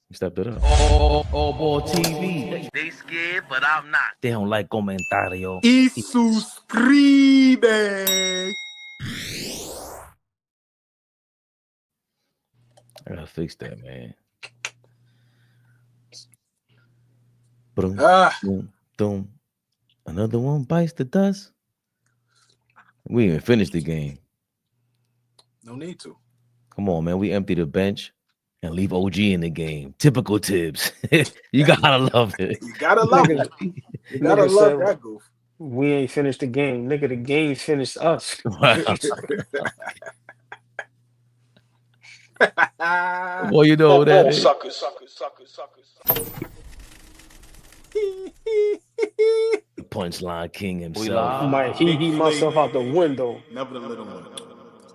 You stepped it up. AllBall TV. They scared, but I'm not. They don't like comentario. Y suscribe. I gotta fix that, man. Boom, boom, boom. Another one bites the dust. We even finished the game. No need to. Come on, man. We empty the bench and leave OG in the game. Typical Tibbs. You gotta love it. You gotta love it. You gotta love that goof. We ain't finished the game. Nigga, the game finished us. Well, you know that is. Suckers. The punchline king himself. I might he myself out the window. Never the little one.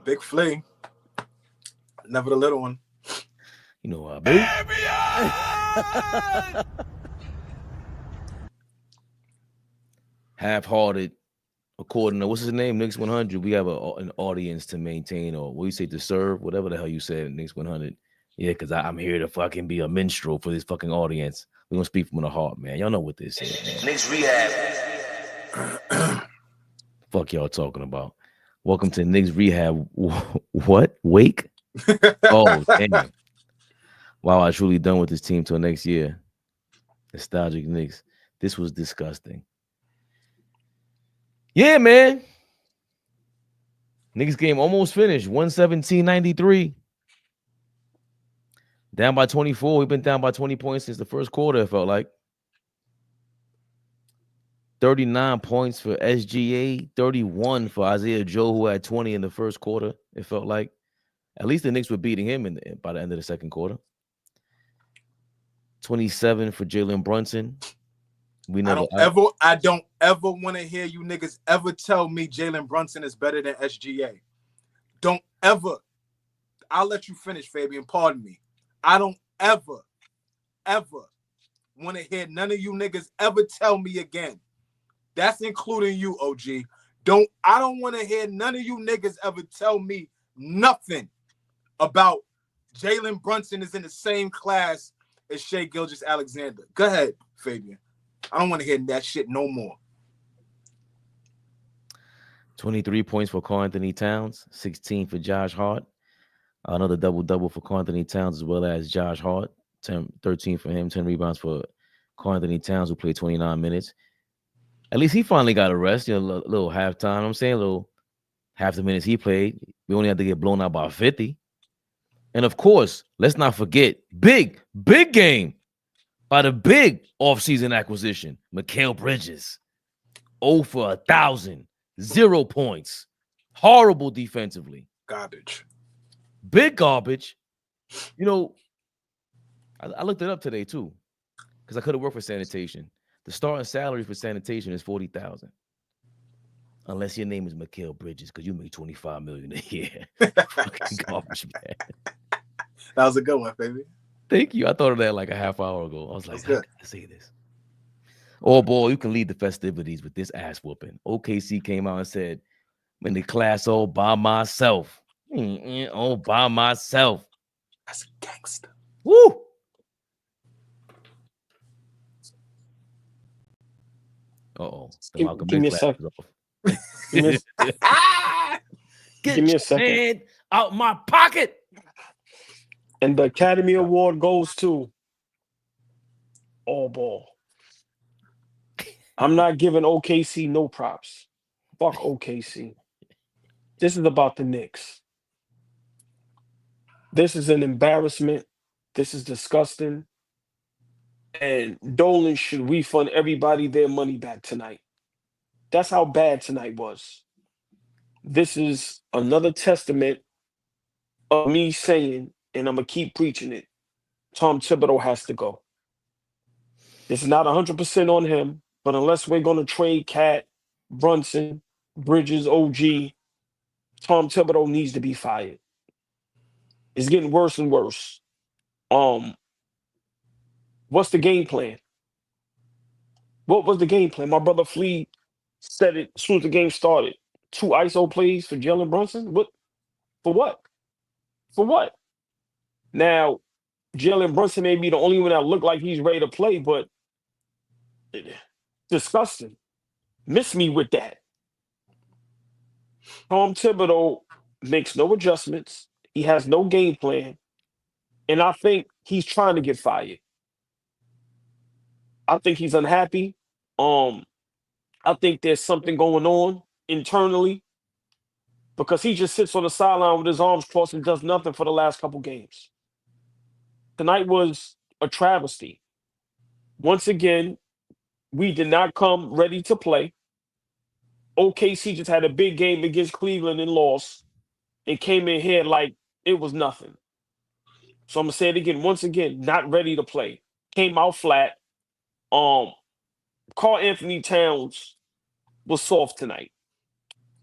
Big fling. Never the little one. You know what, baby? Half-hearted, according to what's his name, Knicks 100. We have an audience to maintain, or what you say, to serve, whatever the hell you said, Knicks 100. Yeah, because I'm here to fucking be a minstrel for this fucking audience. We're gonna speak from the heart, man. Y'all know what this is, man. KNICKS Rehab. Fuck y'all talking about. Welcome to KNICKS Rehab. What? Wake? Oh, damn. Wow, I truly done with this team till next year. Nostalgic Knicks. This was disgusting. Yeah, man. Knicks game almost finished. 117-93. Down by 24. We've been down by 20 points since the first quarter, it felt like. 39 points for SGA, 31 for Isaiah Joe, who had 20 in the first quarter, it felt like. At least the Knicks were beating him by the end of the second quarter. 27 for Jalen Brunson. I don't ever want to hear you niggas ever tell me Jalen Brunson is better than SGA. Don't ever. I'll let you finish, Fabian. Pardon me. I don't ever want to hear none of you niggas ever tell me again. That's including you, OG. I don't want to hear none of you niggas ever tell me nothing about Jalen Brunson is in the same class as Shai Gilgeous-Alexander. Go ahead, Fabian. I don't want to hear that shit no more. 23 points for Karl-Anthony Towns, 16 for Josh Hart. Another double-double for Karl-Anthony Towns as well as Josh Hart. 13 for him, 10 rebounds for Karl-Anthony Towns, who played 29 minutes. At least he finally got a rest, you know, a little halftime. I'm saying a little half the minutes he played. We only had to get blown out by 50. And of course, let's not forget, big game by the big offseason acquisition, MIKAL Bridges. 0 for 1,000, 0 points. Horrible defensively. Garbage. Big garbage. You know, I looked it up today too, because I could have worked for sanitation. The starting salary for sanitation is $40,000. Unless your name is MIKAL Bridges, because you make $25 million a year. Fucking garbage, man. That was a good one, baby. Thank you. I thought of that like a half hour ago. I was like, I gotta say this. Oh boy, you can lead the festivities with this ass whooping. OKC came out and said, I'm in the class all by myself. All by myself. That's a gangster. Woo! Uh-oh. Give me a second. Give me a second. Hand out my pocket. And the Academy Award goes to AllBall. I'm not giving OKC no props. Fuck OKC. This is about the Knicks. This is an embarrassment. This is disgusting. And Dolan should refund everybody their money back tonight. That's how bad tonight was. This is another testament of me saying, and I'm going to keep preaching it, Tom Thibodeau has to go. This is not 100% on him, but unless we're going to trade Cat, Brunson, Bridges, OG, Tom Thibodeau needs to be fired. It's getting worse and worse. What's the game plan? What was the game plan? My brother Flea said it as soon as the game started. 2 ISO plays for Jalen Brunson? What? For what? For what? Now, Jalen Brunson may be the only one that looked like he's ready to play, but disgusting. Miss me with that. Tom Thibodeau makes no adjustments. He has no game plan. And I think he's trying to get fired. I think he's unhappy. I think there's something going on internally because he just sits on the sideline with his arms crossed and does nothing for the last couple games. Tonight was a travesty. Once again, we did not come ready to play. OKC just had a big game against Cleveland and lost and came in here like it was nothing. So I'm going to say it again. Once again, not ready to play. Came out flat. Karl Anthony Towns was soft tonight.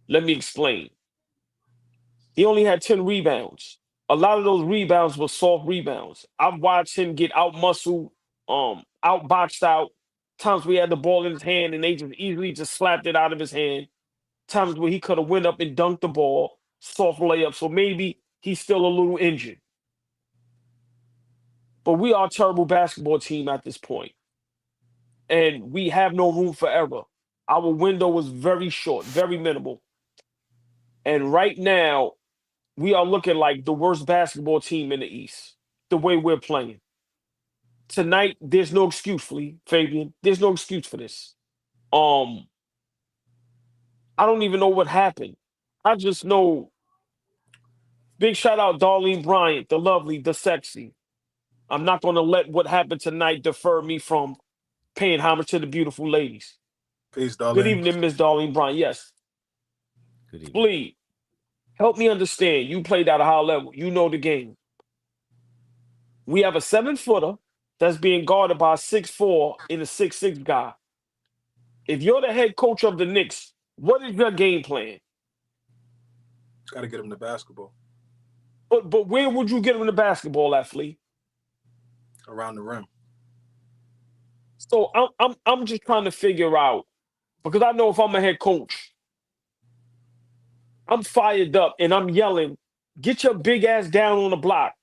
Let me explain. He only had 10 rebounds. A lot of those rebounds were soft rebounds. I've watched him get out-muscled, out-boxed out. Times where he had the ball in his hand and they just easily just slapped it out of his hand. Times where he could have went up and dunked the ball, soft layup. So maybe he's still a little injured. But we are a terrible basketball team at this point. And we have no room for error. Our window was very short, very minimal. And right now, we are looking like the worst basketball team in the East, the way we're playing. Tonight, there's no excuse, Fabian. There's no excuse for this. I don't even know what happened. I just know, big shout out Darlene Bryant, the lovely, the sexy. I'm not going to let what happened tonight defer me from paying homage to the beautiful ladies. Peace, Darlene. Good evening, Miss Darlene Bryant. Yes. Good evening. Please, help me understand. You played at a high level. You know the game. We have a 7-footer that's being guarded by a 6'4" and a 6'6" guy. If you're the head coach of the Knicks, what is your game plan? Got to get him the basketball. But where would you get him the basketball at, Flea? Around the rim. So I'm just trying to figure out, because I know if I'm a head coach, I'm fired up and I'm yelling, get your big ass down on the block.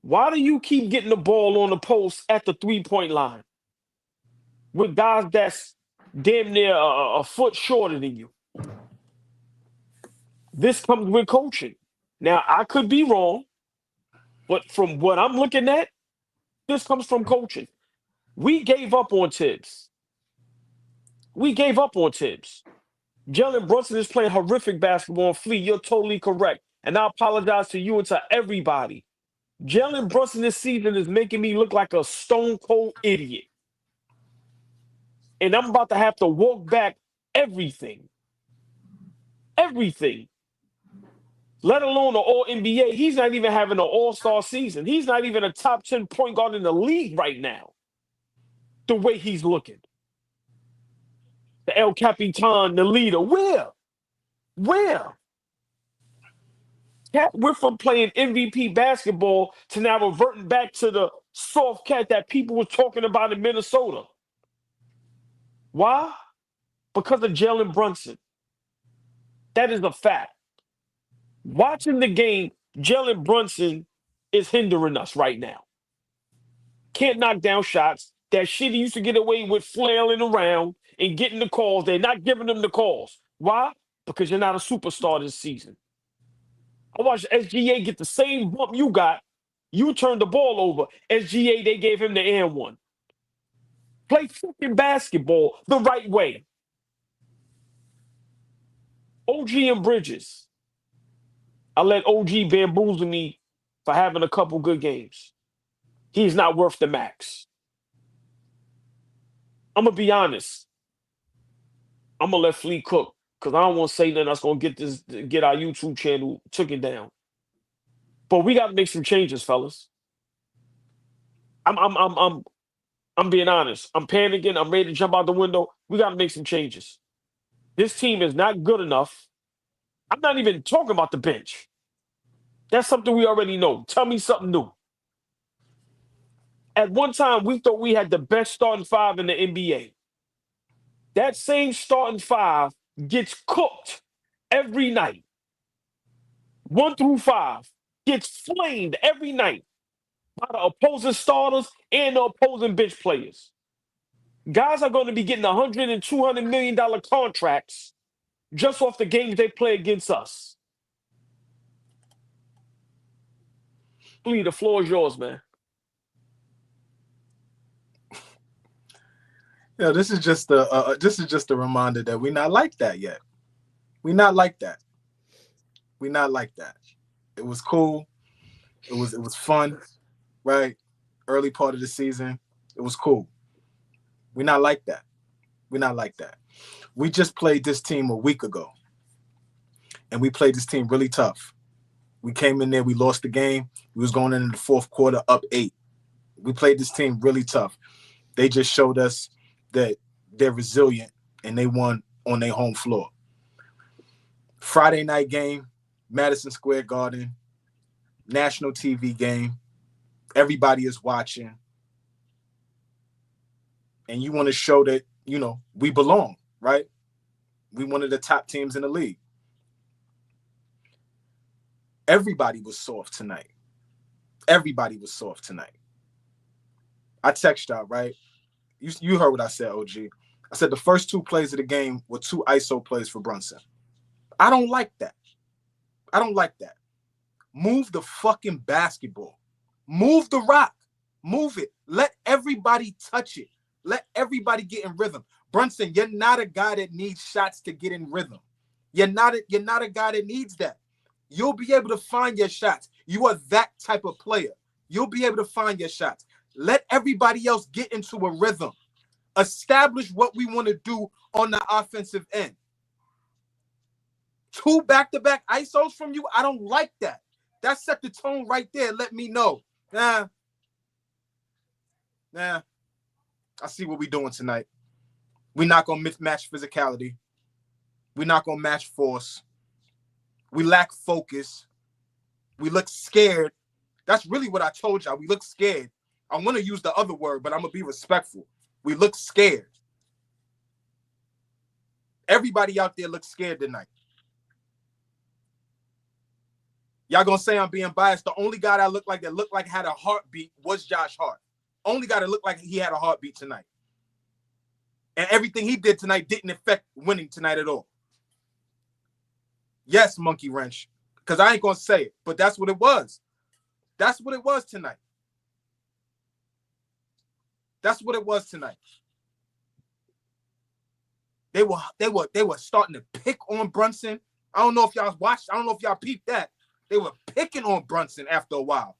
Why do you keep getting the ball on the post at the 3-point line with guys that's damn near a foot shorter than you? This comes with coaching. Now, I could be wrong, but from what I'm looking at, this comes from coaching. We gave up on Tibbs. Jalen Brunson is playing horrific basketball. And Flea, you're totally correct. And I apologize to you and to everybody. Jalen Brunson this season is making me look like a stone-cold idiot. And I'm about to have to walk back everything. Everything. Let alone an All-NBA. He's not even having an all-star season. He's not even a top 10 point guard in the league right now. The way he's looking. The El Capitan, the leader. Where? Cat went from playing MVP basketball to now reverting back to the soft cat that people were talking about in Minnesota. Why? Because of Jalen Brunson. That is a fact. Watching the game, Jalen Brunson is hindering us right now. Can't knock down shots. That shit he used to get away with flailing around and getting the calls. They're not giving them the calls. Why? Because you're not a superstar this season. I watched SGA get the same bump you got. You turned the ball over. SGA, they gave him the and one. Play fucking basketball the right way. OG and Bridges. I let OG bamboozle me for having a couple good games. He's not worth the max. I'm going to be honest. I'm going to let Flea cook because I don't want to say nothing that's going to get our YouTube channel taken down. But we got to make some changes, fellas. I'm being honest. I'm panicking. I'm ready to jump out the window. We got to make some changes. This team is not good enough. I'm not even talking about the bench. That's something we already know. Tell me something new. At one time, we thought we had the best starting five in the NBA. That same starting five gets cooked every night. 1 through 5 gets flamed every night. by the opposing starters and the opposing bench players. Guys are going to be getting $100 and $200 million contracts just off the games they play against us. Please, the floor is yours, man. Yeah, this is just a reminder that we're not like that yet. We're not like that. We're not like that. It was cool. It was fun, right? Early part of the season, it was cool. We're not like that. We're not like that. We just played this team a week ago, and we played this team really tough. We came in there, we lost the game. We was going into the fourth quarter up 8. We played this team really tough. They just showed us that they're resilient, and they won on their home floor. Friday night game, Madison Square Garden, national TV game. Everybody is watching. And you want to show that, you know, we belong, right? We one of the top teams in the league. Everybody was soft tonight. Everybody was soft tonight. I text y'all, right? You heard what I said, OG. I said the first 2 plays of the game were 2 ISO plays for Brunson. I don't like that. I don't like that. Move the fucking basketball. Move the rock. Move it. Let everybody touch it. Let everybody get in rhythm. Brunson, you're not a guy that needs shots to get in rhythm. You're not a guy that needs that. You'll be able to find your shots. You are that type of player. You'll be able to find your shots. Let everybody else get into a rhythm. Establish what we want to do on the offensive end. 2 back-to-back ISOs from you, I don't like that. That set the tone right there. Let me know. Nah. I see what we're doing tonight. We're not going to match physicality. We're not going to match force. We lack focus. We look scared. That's really what I told y'all. We look scared. I want to use the other word, but I'm going to be respectful. We look scared. Everybody out there looks scared tonight. Y'all going to say I'm being biased. The only guy that looked like had a heartbeat was Josh Hart. Only guy that looked like he had a heartbeat tonight. And everything he did tonight didn't affect winning tonight at all. Yes, monkey wrench. Because I ain't going to say it, but that's what it was. That's what it was tonight. That's what it was tonight. They were starting to pick on Brunson. I don't know if y'all watched. I don't know if y'all peeped that. They were picking on Brunson after a while.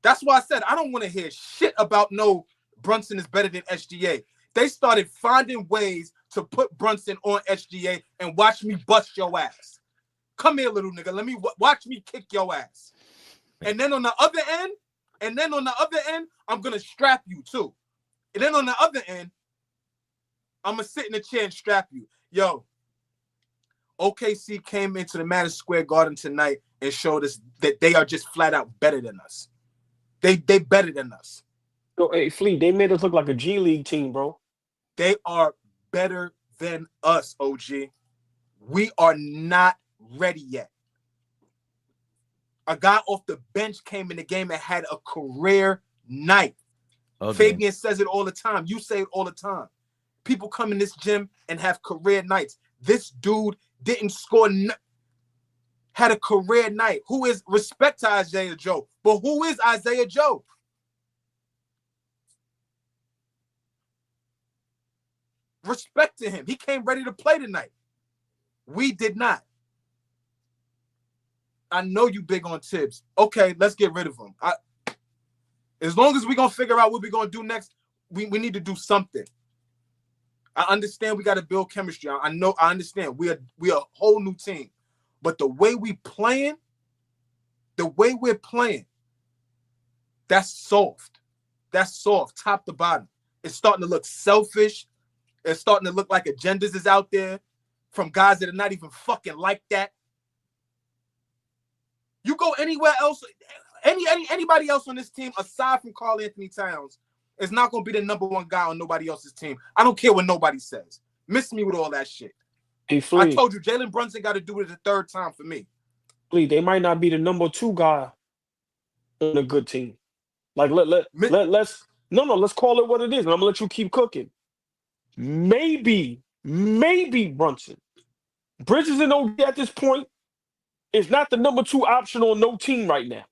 That's why I said I don't want to hear shit about no Brunson is better than SGA. They started finding ways to put Brunson on SGA and watch me bust your ass. Come here, little nigga. Let me watch me kick your ass. And then on the other end, I'm gonna strap you too. And then on the other end, I'm gonna sit in the chair and strap you. Yo, OKC came into the Madison Square Garden tonight and showed us that they are just flat out better than us. They better than us. Yo, hey, Fleet, they made us look like a G League team, bro. They are better than us, OG. We are not ready yet. A guy off the bench came in the game and had a career night. Okay. Fabian says it all the time. You say it all the time. People come in this gym and have career nights. This dude didn't score, had a career night. Who is, respect to Isaiah Joe, but who is Isaiah Joe? Respect to him. He came ready to play tonight. We did not. I know you big on Tibbs. Okay, let's get rid of him. As long as we're going to figure out what we're going to do next, we need to do something. I understand we got to build chemistry. I understand. We are a whole new team. But the way we're playing, that's soft. That's soft, top to bottom. It's starting to look selfish. It's starting to look like agendas is out there from guys that are not even fucking like that. You go anywhere else, anybody else on this team aside from Karl Anthony Towns is not going to be the number one guy on nobody else's team. I don't care what nobody says. Miss me with all that shit. Hey, I told you, Jalen Brunson got to do it the third time for me. Fleet, they might not be the number 2 guy on a good team. Like let's call it what it is, and I'm gonna let you keep cooking. Maybe Brunson. Bridges and OG at this point is not the number 2 option on no team right now.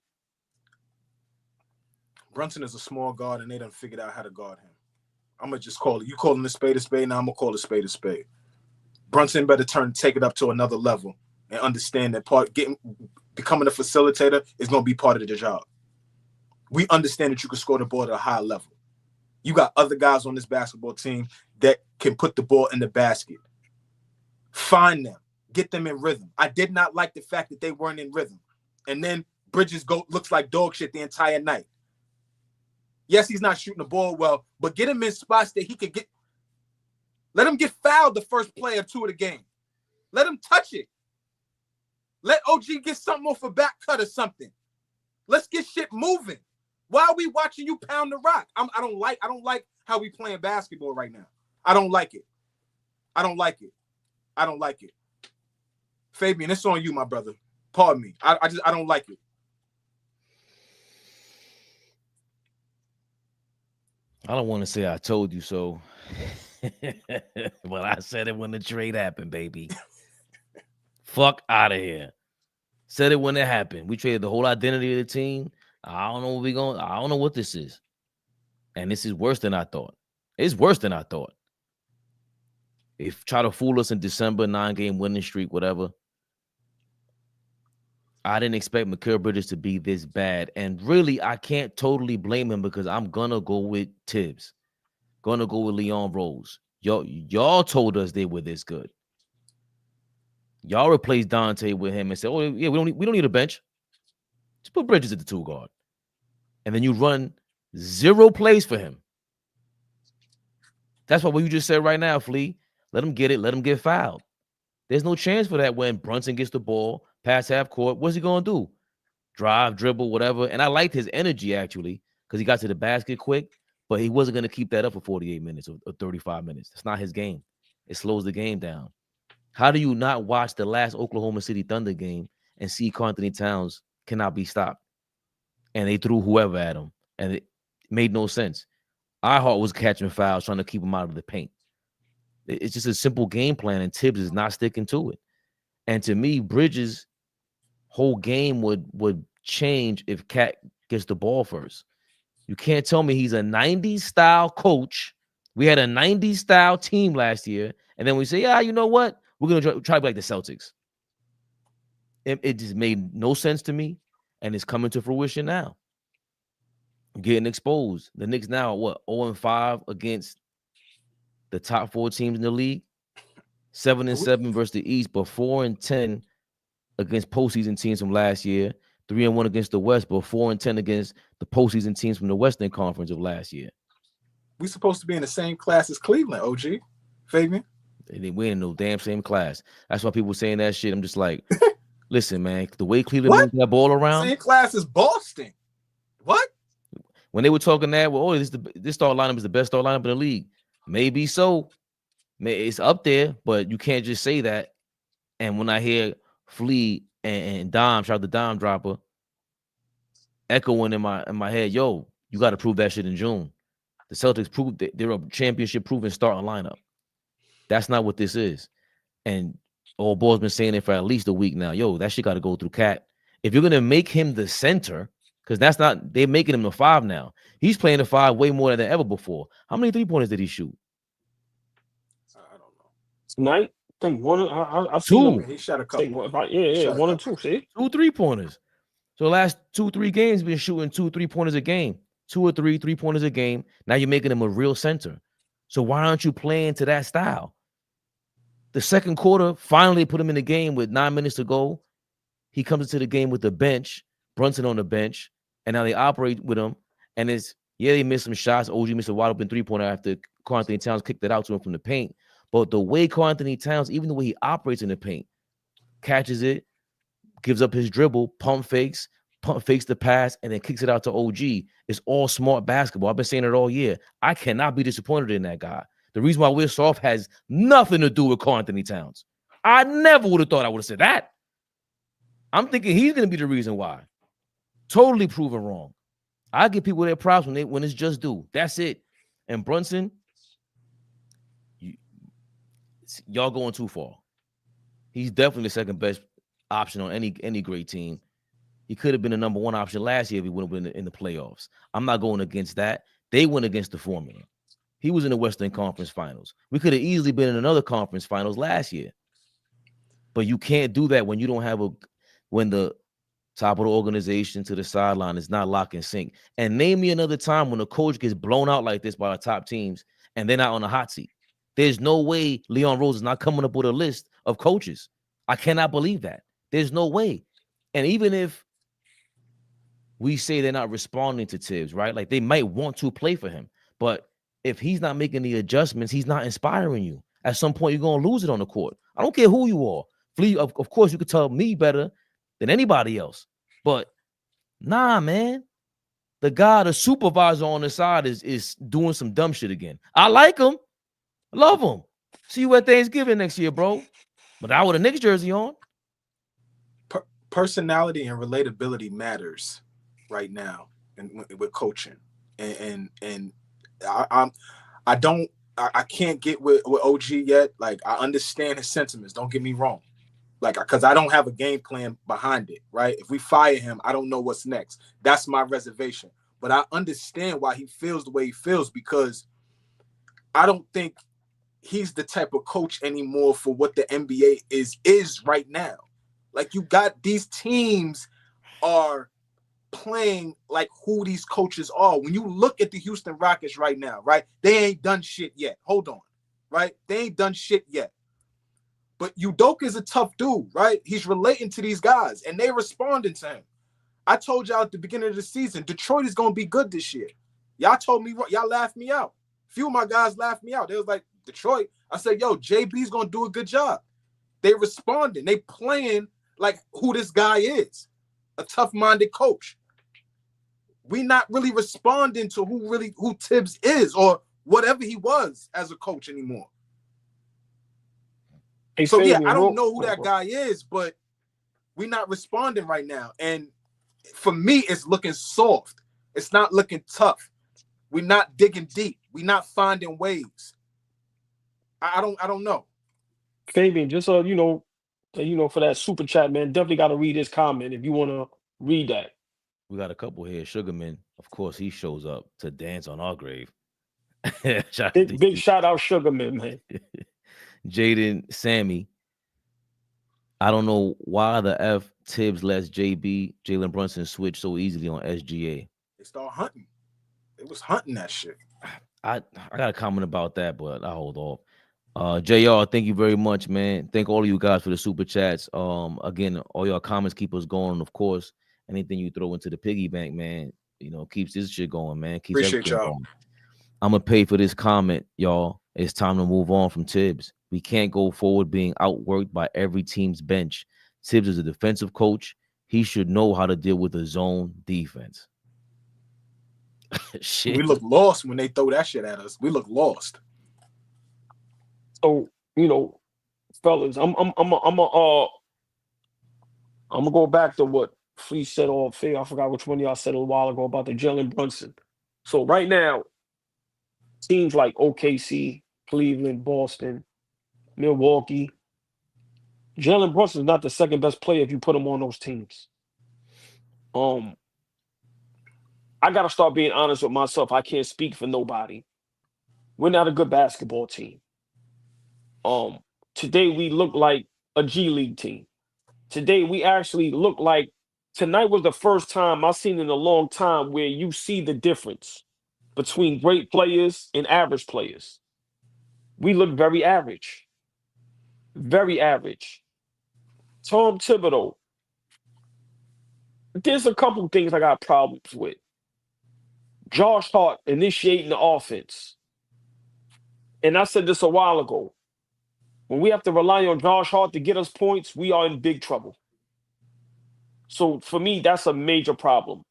Brunson is a small guard, and they done figured out how to guard him. I'm gonna just call it. You calling a spade, now I'm gonna call a spade a spade. Brunson better take it up to another level and understand that becoming a facilitator is gonna be part of the job. We understand that you can score the ball at a high level. You got other guys on this basketball team that can put the ball in the basket. Find them, get them in rhythm. I did not like the fact that they weren't in rhythm. And then Bridges looks like dog shit the entire night. Yes, he's not shooting the ball well, but get him in spots that he could get. Let him get fouled the first play or two of the game. Let him touch it. Let OG get something off a back cut or something. Let's get shit moving. Why are we watching you pound the rock? I don't like how we playing basketball right now. I don't like it. I don't like it. I don't like it. Fabian, it's on you, my brother. Pardon me. I don't like it. I don't want to say I told you so. Well, I said it when the trade happened, baby. Fuck out of here. Said it when it happened. We traded the whole identity of the team. I don't know what I don't know what this is. And this is worse than I thought. It's worse than I thought. If try to fool us in December, 9-game winning streak, whatever. I didn't expect MIKAL Bridges to be this bad. And really, I can't totally blame him because I'm going to go with Tibbs. Going to go with Leon Rose. Y'all told us they were this good. Y'all replaced Dante with him and said, oh, yeah, we don't need a bench. Just put Bridges at the 2 guard. And then you run 0 plays for him. That's what you just said right now, Flea. Let him get it. Let him get fouled. There's no chance for that when Brunson gets the ball, pass half court. What's he going to do? Drive, dribble, whatever. And I liked his energy, actually, because he got to the basket quick, but he wasn't going to keep that up for 48 minutes or 35 minutes. It's not his game. It slows the game down. How do you not watch the last Oklahoma City Thunder game and see Karl-Anthony Towns cannot be stopped? And they threw whoever at him, and it made no sense. Iheart was catching fouls, trying to keep him out of the paint. It's just a simple game plan, and Tibbs is not sticking to it. And to me, Bridges' whole game would change if Cat gets the ball first. You can't tell me he's a 90s style coach. We had a 90s style team last year, and then we say, yeah, you know what? We're going to try to be like the Celtics. It just made no sense to me, and it's coming to fruition now. Getting exposed. The Knicks now, what, 0-5 against the top 4 teams in the league? 7-7 versus the East, but 4-10 against postseason teams from last year. 3-1 against the West, but 4-10 against the postseason teams from the Western Conference of last year. We supposed to be in the same class as Cleveland, OG. Fabian? We ain't in no damn same class. That's why people saying that shit. I'm just like, listen, man, the way Cleveland moves that ball around. Same class as Boston. What? When they were talking that, well, oh, this start lineup is the best start lineup in the league. Maybe so. It's up there, but you can't just say that. And when I hear Flea and Dom, shout out to Dom Dropper, echoing in my head, yo, you got to prove that shit in June. The Celtics proved that they're a championship-proven starting lineup. That's not what this is. And AllBall's been saying it for at least a week now. Yo, that shit got to go through Cat. If you're going to make him the center, because that's not, they're making him the 5 now. He's playing the 5 way more than ever before. How many 3-pointers did he shoot? I don't know. Tonight, I think one. I've seen him. He shot a couple. One or two. See, 2 3-pointers. So the last 2-3 games, he's been shooting 2 3-pointers a game. 2 or 3 3-pointers a game. Now you're making him a real center. So why aren't you playing to that style? The second quarter, finally put him in the game with 9 minutes to go. He comes into the game with the bench, Brunson on the bench, and now they operate with him. And it's, yeah, they missed some shots. OG missed a wide open 3-pointer after Karl-Anthony Towns kicked it out to him from the paint. But the way Karl-Anthony Towns, even the way he operates in the paint, catches it, gives up his dribble, pump fakes the pass, and then kicks it out to OG. It's all smart basketball. I've been saying it all year. I cannot be disappointed in that guy. The reason why we're soft has nothing to do with Karl-Anthony Towns. I never would have thought I would have said that. I'm thinking he's going to be the reason why. Totally proven wrong. I give people their props when it's just due. That's it. And Brunson, y'all going too far. He's definitely the second best option on any great team. He could have been the number one option last year if he would have been in the playoffs. I'm not going against that. They went against the formula. He was in the Western Conference Finals. We could have easily been in another conference finals last year. But you can't do that when you don't have when the top of the organization to the sideline is not lock and sync. And name me another time when a coach gets blown out like this by the top teams and they're not on the hot seat. There's no way Leon Rose is not coming up with a list of coaches. I cannot believe that. There's no way. And even if we say they're not responding to Tibbs, right? Like they might want to play for him. But if he's not making the adjustments, he's not inspiring you. At some point, you're going to lose it on the court. I don't care who you are. Flea, of course, you could tell me better than anybody else. But nah, man. The supervisor on the side is doing some dumb shit again. I like him. Love him. See you at Thanksgiving next year, bro. But I with a Knicks jersey on. Personality and relatability matters right now and with coaching. And I can't get with OG yet. Like, I understand his sentiments. Don't get me wrong. Like, because I don't have a game plan behind it, right? If we fire him, I don't know what's next. That's my reservation. But I understand why he feels the way he feels, because I don't think he's the type of coach anymore for what the NBA is right now. Like, you got these teams are playing like who these coaches are. When you look at the Houston Rockets right now, right? They ain't done shit yet. Hold on, right? They ain't done shit yet. But Udoka is a tough dude, right? He's relating to these guys, and they responding to him. I told y'all at the beginning of the season, Detroit is going to be good this year. Y'all told me, y'all laughed me out. A few of my guys laughed me out. They was like, Detroit. I said, yo, JB's going to do a good job. They responding. They playing like who this guy is, a tough-minded coach. We not really responding to who Tibbs is or whatever he was as a coach anymore. Hey, so Fabian, yeah, I don't know who that guy is, but we're not responding right now. And for me, it's looking soft. It's not looking tough. We're not digging deep. We're not finding ways. I don't know. Fabian, just for that super chat, man, definitely got to read his comment if you want to read that. We got a couple here. Sugarman, of course, he shows up to dance on our grave. Big shout out Sugarman, man. Jaden, Sammy. I don't know why the F Tibbs lets Jalen Brunson switch so easily on SGA. They start hunting. It was hunting that shit. I got a comment about that, but I hold off. JR, thank you very much, man. Thank all of you guys for the super chats. Again, all your comments keep us going. Of course, anything you throw into the piggy bank, man, keeps this shit going, man. Keeps Appreciate y'all. Going. I'm gonna pay for this comment, y'all. It's time to move on from Tibbs. We can't go forward being outworked by every team's bench. Tibbs is a defensive coach. He should know how to deal with a zone defense. Shit. We look lost when they throw that shit at us. We look lost. So, fellas, I'm gonna go back to what Flea said off fair. I forgot which one y'all said a while ago about the Jalen Brunson. So right now, teams like OKC, Cleveland, Boston, Milwaukee, Jalen Brunson is not the second best player if you put him on those teams. I gotta start being honest with myself. I can't speak for nobody. We're not a good basketball team. Today we look like a G League team. Today we actually look like tonight was the first time I've seen in a long time where you see the difference between great players and average players. We look very average. Very average. Tom Thibodeau. There's a couple things I got problems with. Josh Hart initiating the offense. And I said this a while ago. When we have to rely on Josh Hart to get us points, we are in big trouble. So for me, that's a major problem.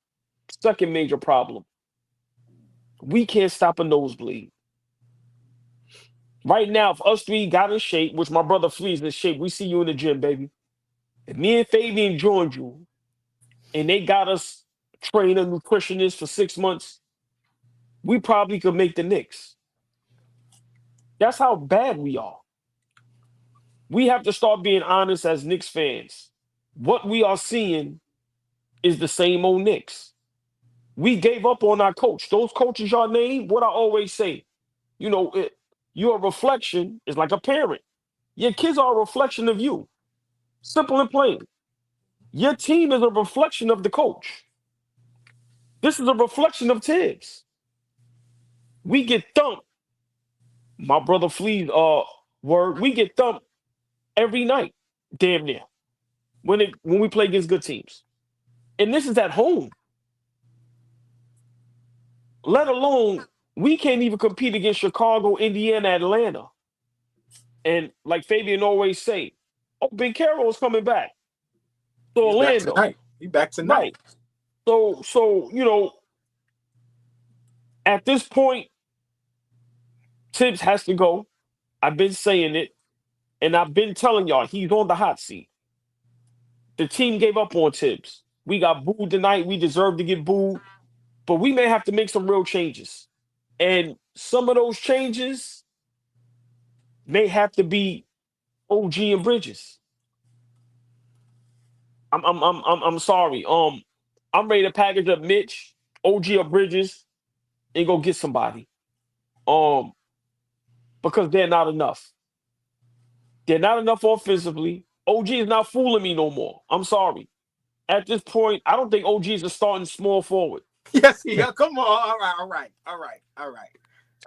Second major problem. We can't stop a nosebleed. Right now, if us three got in shape, which my brother Flea's in shape, we see you in the gym, baby. If me and Fabian joined you and they got us trainer, nutritionist for 6 months, we probably could make the Knicks. That's how bad we are. We have to start being honest as Knicks fans. What we are seeing is the same old Knicks. We gave up on our coach. Those coaches y'all named, what I always say, you're a reflection. It's like a parent. Your kids are a reflection of you. Simple and plain. Your team is a reflection of the coach. This is a reflection of Tibbs. We get thumped. My brother Flea's word, we get thumped every night, damn near, when we play against good teams. And this is at home. Let alone, we can't even compete against Chicago, Indiana, Atlanta. And like Fabian always say, oh, Ben Carroll's coming back. So Orlando. He's back tonight. Right. So, at this point, Tibbs has to go. I've been saying it, and I've been telling y'all he's on the hot seat. The team gave up on Tibbs. We got booed tonight. We deserve to get booed, but we may have to make some real changes. And some of those changes may have to be OG and Bridges. I'm sorry. I'm ready to package up Mitch, OG or Bridges, and go get somebody. Because they're not enough. They're not enough offensively. OG is not fooling me no more. I'm sorry. At this point, I don't think OG is a starting small forward. Yes, yeah. Come on. All right.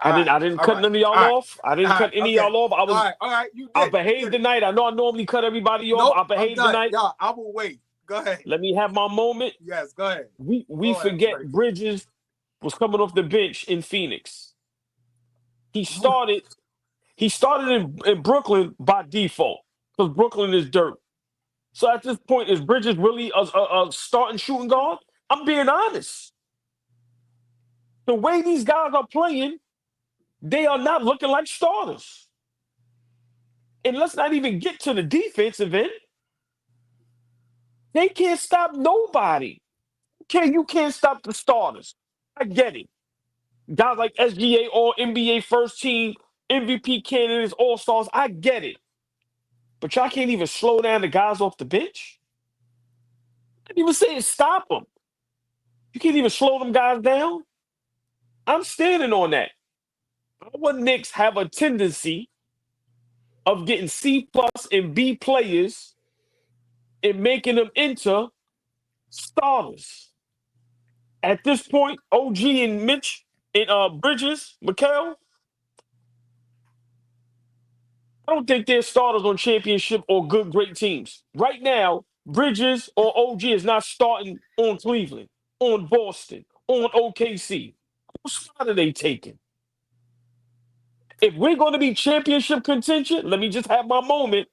I didn't cut none of y'all off. I didn't cut any of y'all off. All right. You did. I behaved tonight. I know I normally cut everybody off. Nope, I behaved tonight. Yeah, I will wait. Go ahead. Let me have my moment. Yes, go ahead. We forget Bridges was coming off the bench in Phoenix. He started in Brooklyn by default because Brooklyn is dirt. So at this point, is Bridges really a starting shooting guard? I'm being honest. The way these guys are playing, they are not looking like starters. And let's not even get to the defensive end. They can't stop nobody. You can't stop the starters. I get it. Guys like SGA or NBA first team, MVP candidates, all-stars, I get it. But y'all can't even slow down the guys off the bench. I didn't even say stop them. You can't even slow them guys down. I'm standing on that. Our Knicks have a tendency of getting C+ and B players and making them into starters. At this point, OG and Mitch and Bridges, MIKAL, I don't think they're starters on championship or good, great teams. Right now, Bridges or OG is not starting on Cleveland, on Boston, on OKC. What spot are they taking? If we're going to be championship contention, let me just have my moment.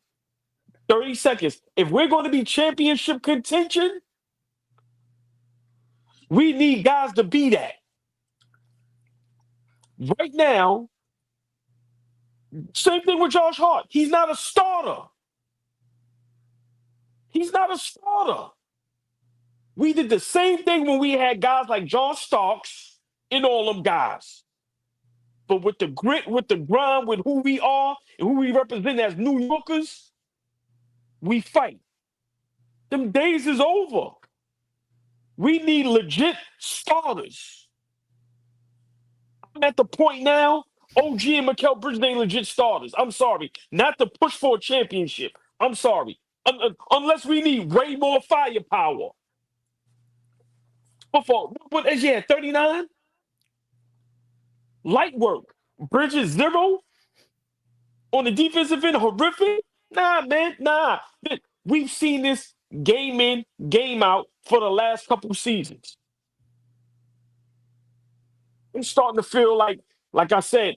30 seconds. If we're going to be championship contention, we need guys to be that. Right now, same thing with Josh Hart. He's not a starter. He's not a starter. We did the same thing when we had guys like John Starks and all them guys. But with the grit, with the grind, with who we are and who we represent as New Yorkers, we fight. Them days is over. We need legit starters. I'm at the point now, OG and MIKAL Bridges ain't legit starters. I'm sorry. Not to push for a championship. I'm sorry. Unless we need way more firepower. What is he at, 39? Light work. Bridges 0? On the defensive end, horrific? Nah, man, nah. We've seen this game in, game out for the last couple seasons. I'm starting to feel like I said,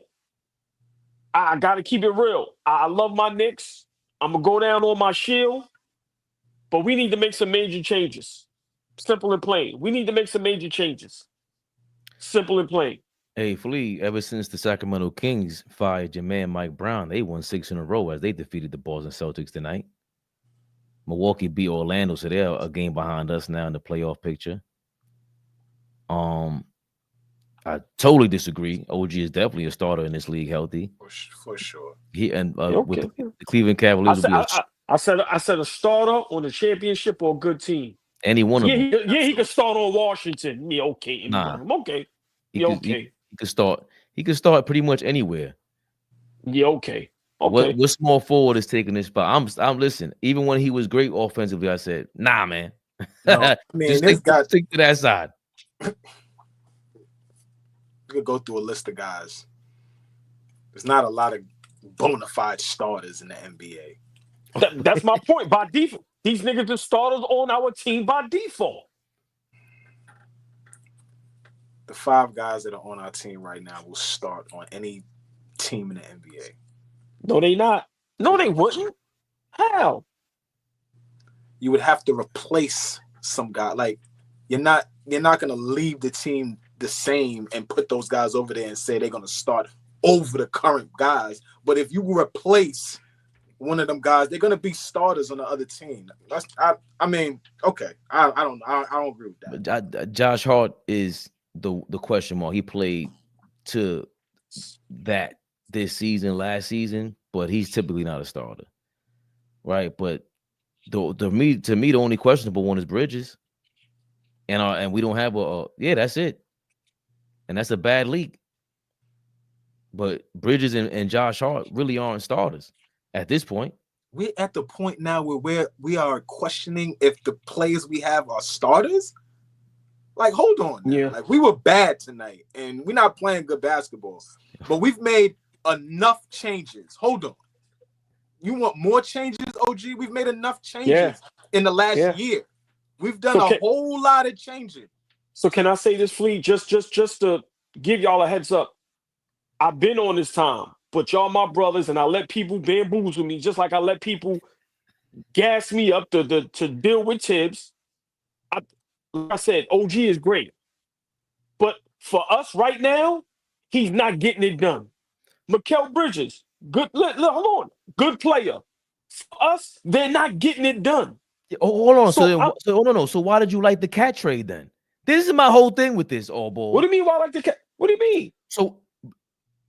I got to keep it real. I love my Knicks. I'm going to go down on my shield. But we need to make some major changes. Simple and plain. We need to make some major changes. Simple and plain. Hey, Flea, ever since the Sacramento Kings fired your man Mike Brown, they won 6 in a row as they defeated the Boston Celtics tonight. Milwaukee beat Orlando, so they're a game behind us now in the playoff picture. I totally disagree. OG is definitely a starter in this league, healthy. For sure. He and with Okay. the Cleveland Cavaliers will be I said a starter on a championship or a good team. any one of them. He could start on Washington. Yeah, okay. Nah. Okay. He Yeah, could, okay. He could start. He could start pretty much anywhere. Yeah, okay. Okay. What small forward is taking this spot? I'm listening. Even when he was great offensively, I said, nah, man. No, I mean, just this guy stick to that side. You could go through a list of guys. There's not a lot of bona fide starters in the NBA. That's my point. By default, these niggas are starters on our team by default. The 5 guys that are on our team right now will start on any team in the NBA. No, they not. No, they wouldn't. How? You would have to replace some guy. Like you're not gonna leave the team the same and put those guys over there and say they're gonna start over the current guys. But if you replace one of them guys, they're gonna be starters on the other team. I mean, okay. I don't agree with that. But Josh Hart is the question mark. He played to that this season, last season, but he's typically not a starter, right? But to me, the only questionable one is Bridges, and we don't have that's it, and that's a bad league. But Bridges and Josh Hart really aren't starters at this point. We're at the point now where we are questioning if the players we have are starters. Like, hold on. Yeah. Like, we were bad tonight, and we're not playing good basketball. But we've made enough changes. Hold on. You want more changes, OG? We've made enough changes in the last year. We've done a whole lot of changes. So can I say this, Fleet? Just to give y'all a heads up. I've been on this time, but y'all my brothers, and I let people bamboozle me just like I let people gas me up to deal with Tibbs. Like I said, OG is great. But for us right now, he's not getting it done. MIKAL Bridges, good. Hold on, good player. For us, they're not getting it done. Hold on. So why did you like the cat trade then? This is my whole thing with this AllBall. What do you mean? Why like the cat? What do you mean? So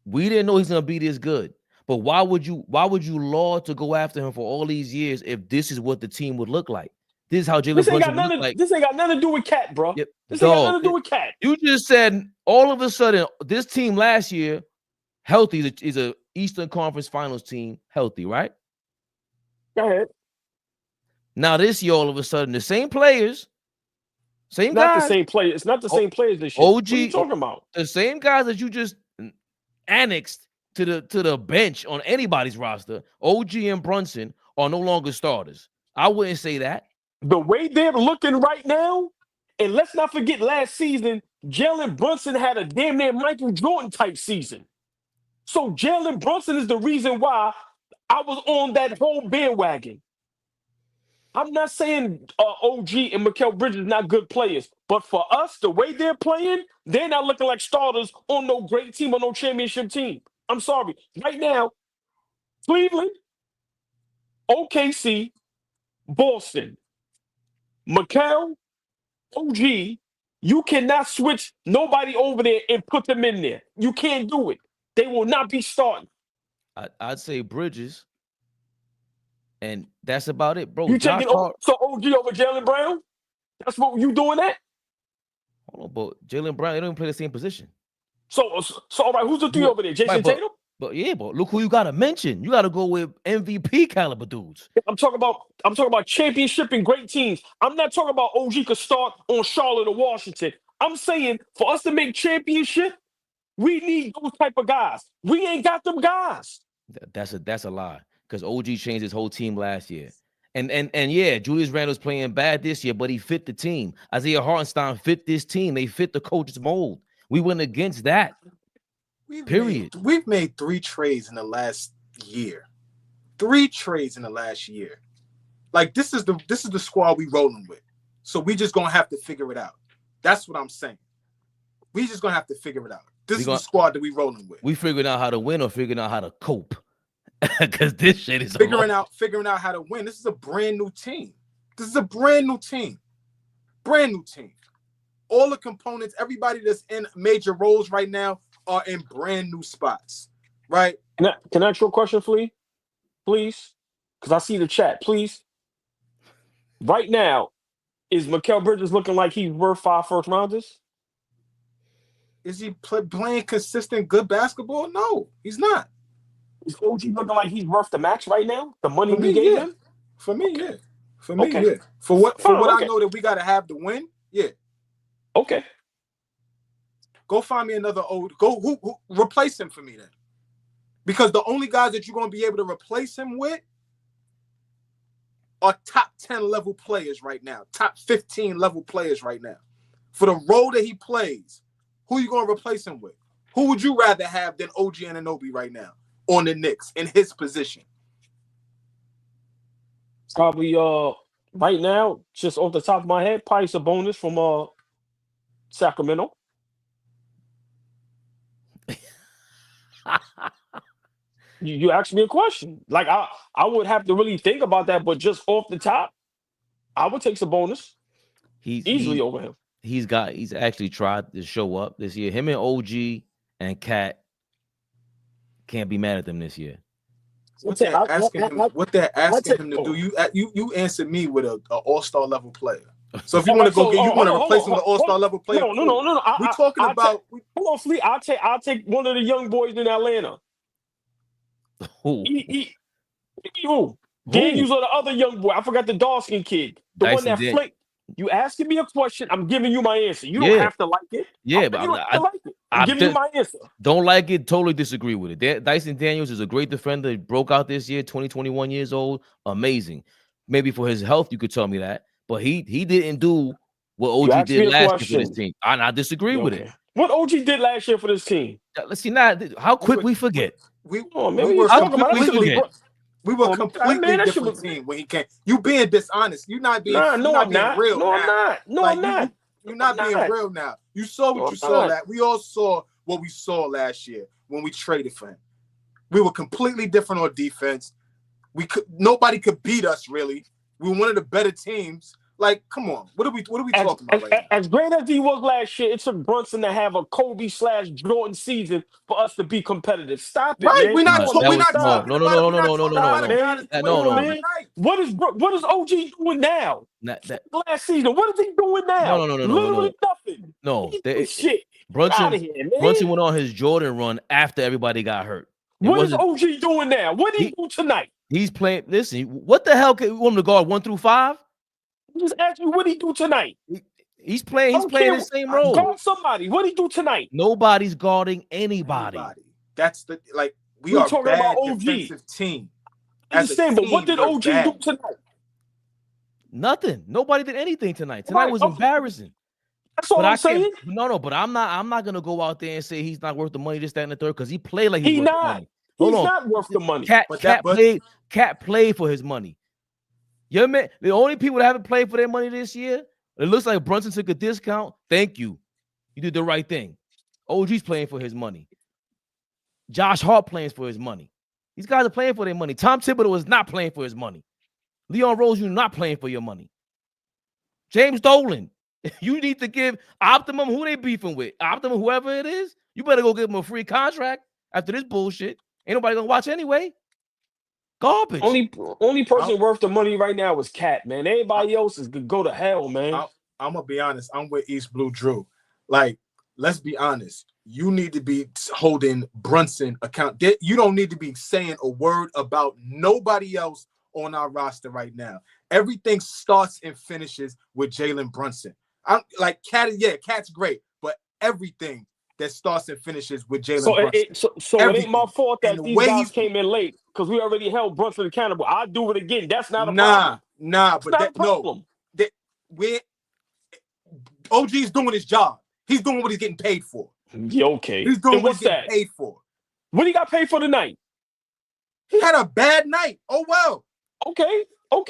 we didn't know he's gonna be this good. But why would you laud to go after him for all these years if this is what the team would look like? This is how Jalen Brunson looked like. This ain't got nothing to do with Cat, bro. Yep. This ain't got nothing to do with Cat. You just said all of a sudden this team last year healthy is a Eastern Conference Finals team healthy, right? Go ahead. Now this year, all of a sudden, the same players, same guys. Not the same players. It's not the same players this year. OG, what are you talking about? The same guys that you just annexed to the bench on anybody's roster. OG and Brunson are no longer starters. I wouldn't say that. The way they're looking right now, and let's not forget last season, Jalen Brunson had a damn near Michael Jordan type season. So Jalen Brunson is the reason why I was on that whole bandwagon. I'm not saying OG and MIKAL Bridges not good players, but for us, the way they're playing, they're not looking like starters on no great team or no championship team. I'm sorry. Right now, Cleveland, OKC, Boston, MIKAL, OG, you cannot switch nobody over there and put them in there. You can't do it. They will not be starting. I'd say Bridges, and that's about it, bro. You taking OG over Jaylen Brown? That's what you doing that? Hold on, but Jaylen Brown, they don't even play the same position. So all right, who's the three over there? Jason Tatum? But look who you gotta mention. You gotta go with MVP caliber dudes. I'm talking about championship and great teams. I'm not talking about OG could start on Charlotte or Washington. I'm saying for us to make championship, we need those type of guys. We ain't got them guys. That's a lie. Because OG changed his whole team last year. And yeah, Julius Randle's playing bad this year, but he fit the team. Isaiah Hartenstein fit this team. They fit the coach's mold. We went against that. We've made 3 trades in the last year. 3 trades in the last year. Like this is the squad we rolling with. So we just gonna have to figure it out. That's what I'm saying. We just gonna have to figure it out. This is the squad that we rolling with. We figuring out how to win or figuring out how to cope. Because this shit is figuring out how to win. This is a brand new team. Brand new team. all the components, everybody that's in major roles right now are in brand new spots, right? Can I ask you a question, Flea? Please? Because I see the chat, please. Right now, is Mikal Bridges looking like he's worth 5 first rounders? Is he playing consistent good basketball? No, he's not. Is OG looking like he's worth the max right now? The money For we me, gave yeah. him? For me, Okay. yeah. For me, Okay. yeah. For what Fine, I okay. know that we gotta have to win, yeah. Okay. Go find me another who replace him for me then. Because the only guys that you're gonna be able to replace him with are top 10 level players right now, top 15 level players right now. For the role that he plays, who you gonna replace him with? Who would you rather have than OG ANUNOBY right now on the Knicks in his position? Probably right now, just off the top of my head, probably Sabonis from Sacramento. You asked me a question. Like I would have to really think about that, but just off the top, I would take Sabonis easily over him. He's actually tried to show up this year. Him and OG and Cat can't be mad at them this year. What they're asking him to do, you answered me with an all-star level player. So if you want to go get, you want to replace him with an all-star level player. No. We're talking about. Hold on, Fleet. I'll take one of the young boys in Atlanta. Who? Who? Daniels or the other young boy. I forgot the dark-skinned kid. The one that flaked. You asking me a question, I'm giving you my answer. You don't have to like it. Yeah, but I'm giving you my answer. Don't like it, totally disagree with it. Dyson Daniels is a great defender. He broke out this year, 21 years old. Amazing. Maybe for his health, you could tell me that. But he didn't do what OG did last year for this team. I disagree with it. What OG did last year for this team? Let's see now. How quick we forget. We were completely different team when he came. You being dishonest. You're not being real. I'm not. You're not being real now. You saw what you saw. That we all saw what we saw last year when we traded for him. We were completely different on defense. Nobody could beat us really. We were one of the better teams. Like, come on, what are we talking about right now? As great as he was last year, it took Brunson to have a Kobe/Jordan season for us to be competitive. Stop it, man. We're not. No. What is OG doing now? Last season, what is he doing now? No. Literally nothing. No, shit. Brunson went on his Jordan run after everybody got hurt. What is OG doing now? What did he do tonight? He's playing. Listen, what the hell can you want him to guard 1 through 5? Just ask me what he do tonight. He's playing the same role. Guard somebody. What he do tonight? Nobody's guarding anybody. That's we are talking bad about OG defensive team. I understand, but what did OG do tonight? Nothing. Nobody did anything tonight. Tonight was embarrassing. That's all I'm saying. No, but I'm not gonna go out there and say he's not worth the money, this, that, and the third, because he played like he's worth the money. He's not worth the money. Cat played for his money. Yeah, man. The only people that haven't played for their money this year, it looks like Brunson took a discount. Thank you. You did the right thing. OG's playing for his money. Josh Hart playing for his money. These guys are playing for their money. Tom Thibodeau is not playing for his money. Leon Rose, you're not playing for your money. James Dolan, you need to give Optimum who they beefing with. Optimum, whoever it is, you better go give him a free contract after this bullshit. Ain't nobody gonna watch anyway. Garbage. Only person worth the money right now is Cat, man. Everybody else is go to hell, man. I'm gonna be honest. I'm with East Blue Drew. Like, let's be honest. You need to be holding Brunson account. You don't need to be saying a word about nobody else on our roster right now. Everything starts and finishes with Jalen Brunson. I'm like Cat's great, but everything that starts and finishes with Jalen Brunson. So it ain't my fault that these guys came in late because we already held Brunson accountable. I'll do it again. That's not a problem. OG's doing his job. He's doing what he's getting paid for. Okay. He's doing what he's getting paid for. What he got paid for tonight? He had a bad night. Oh, well. Okay.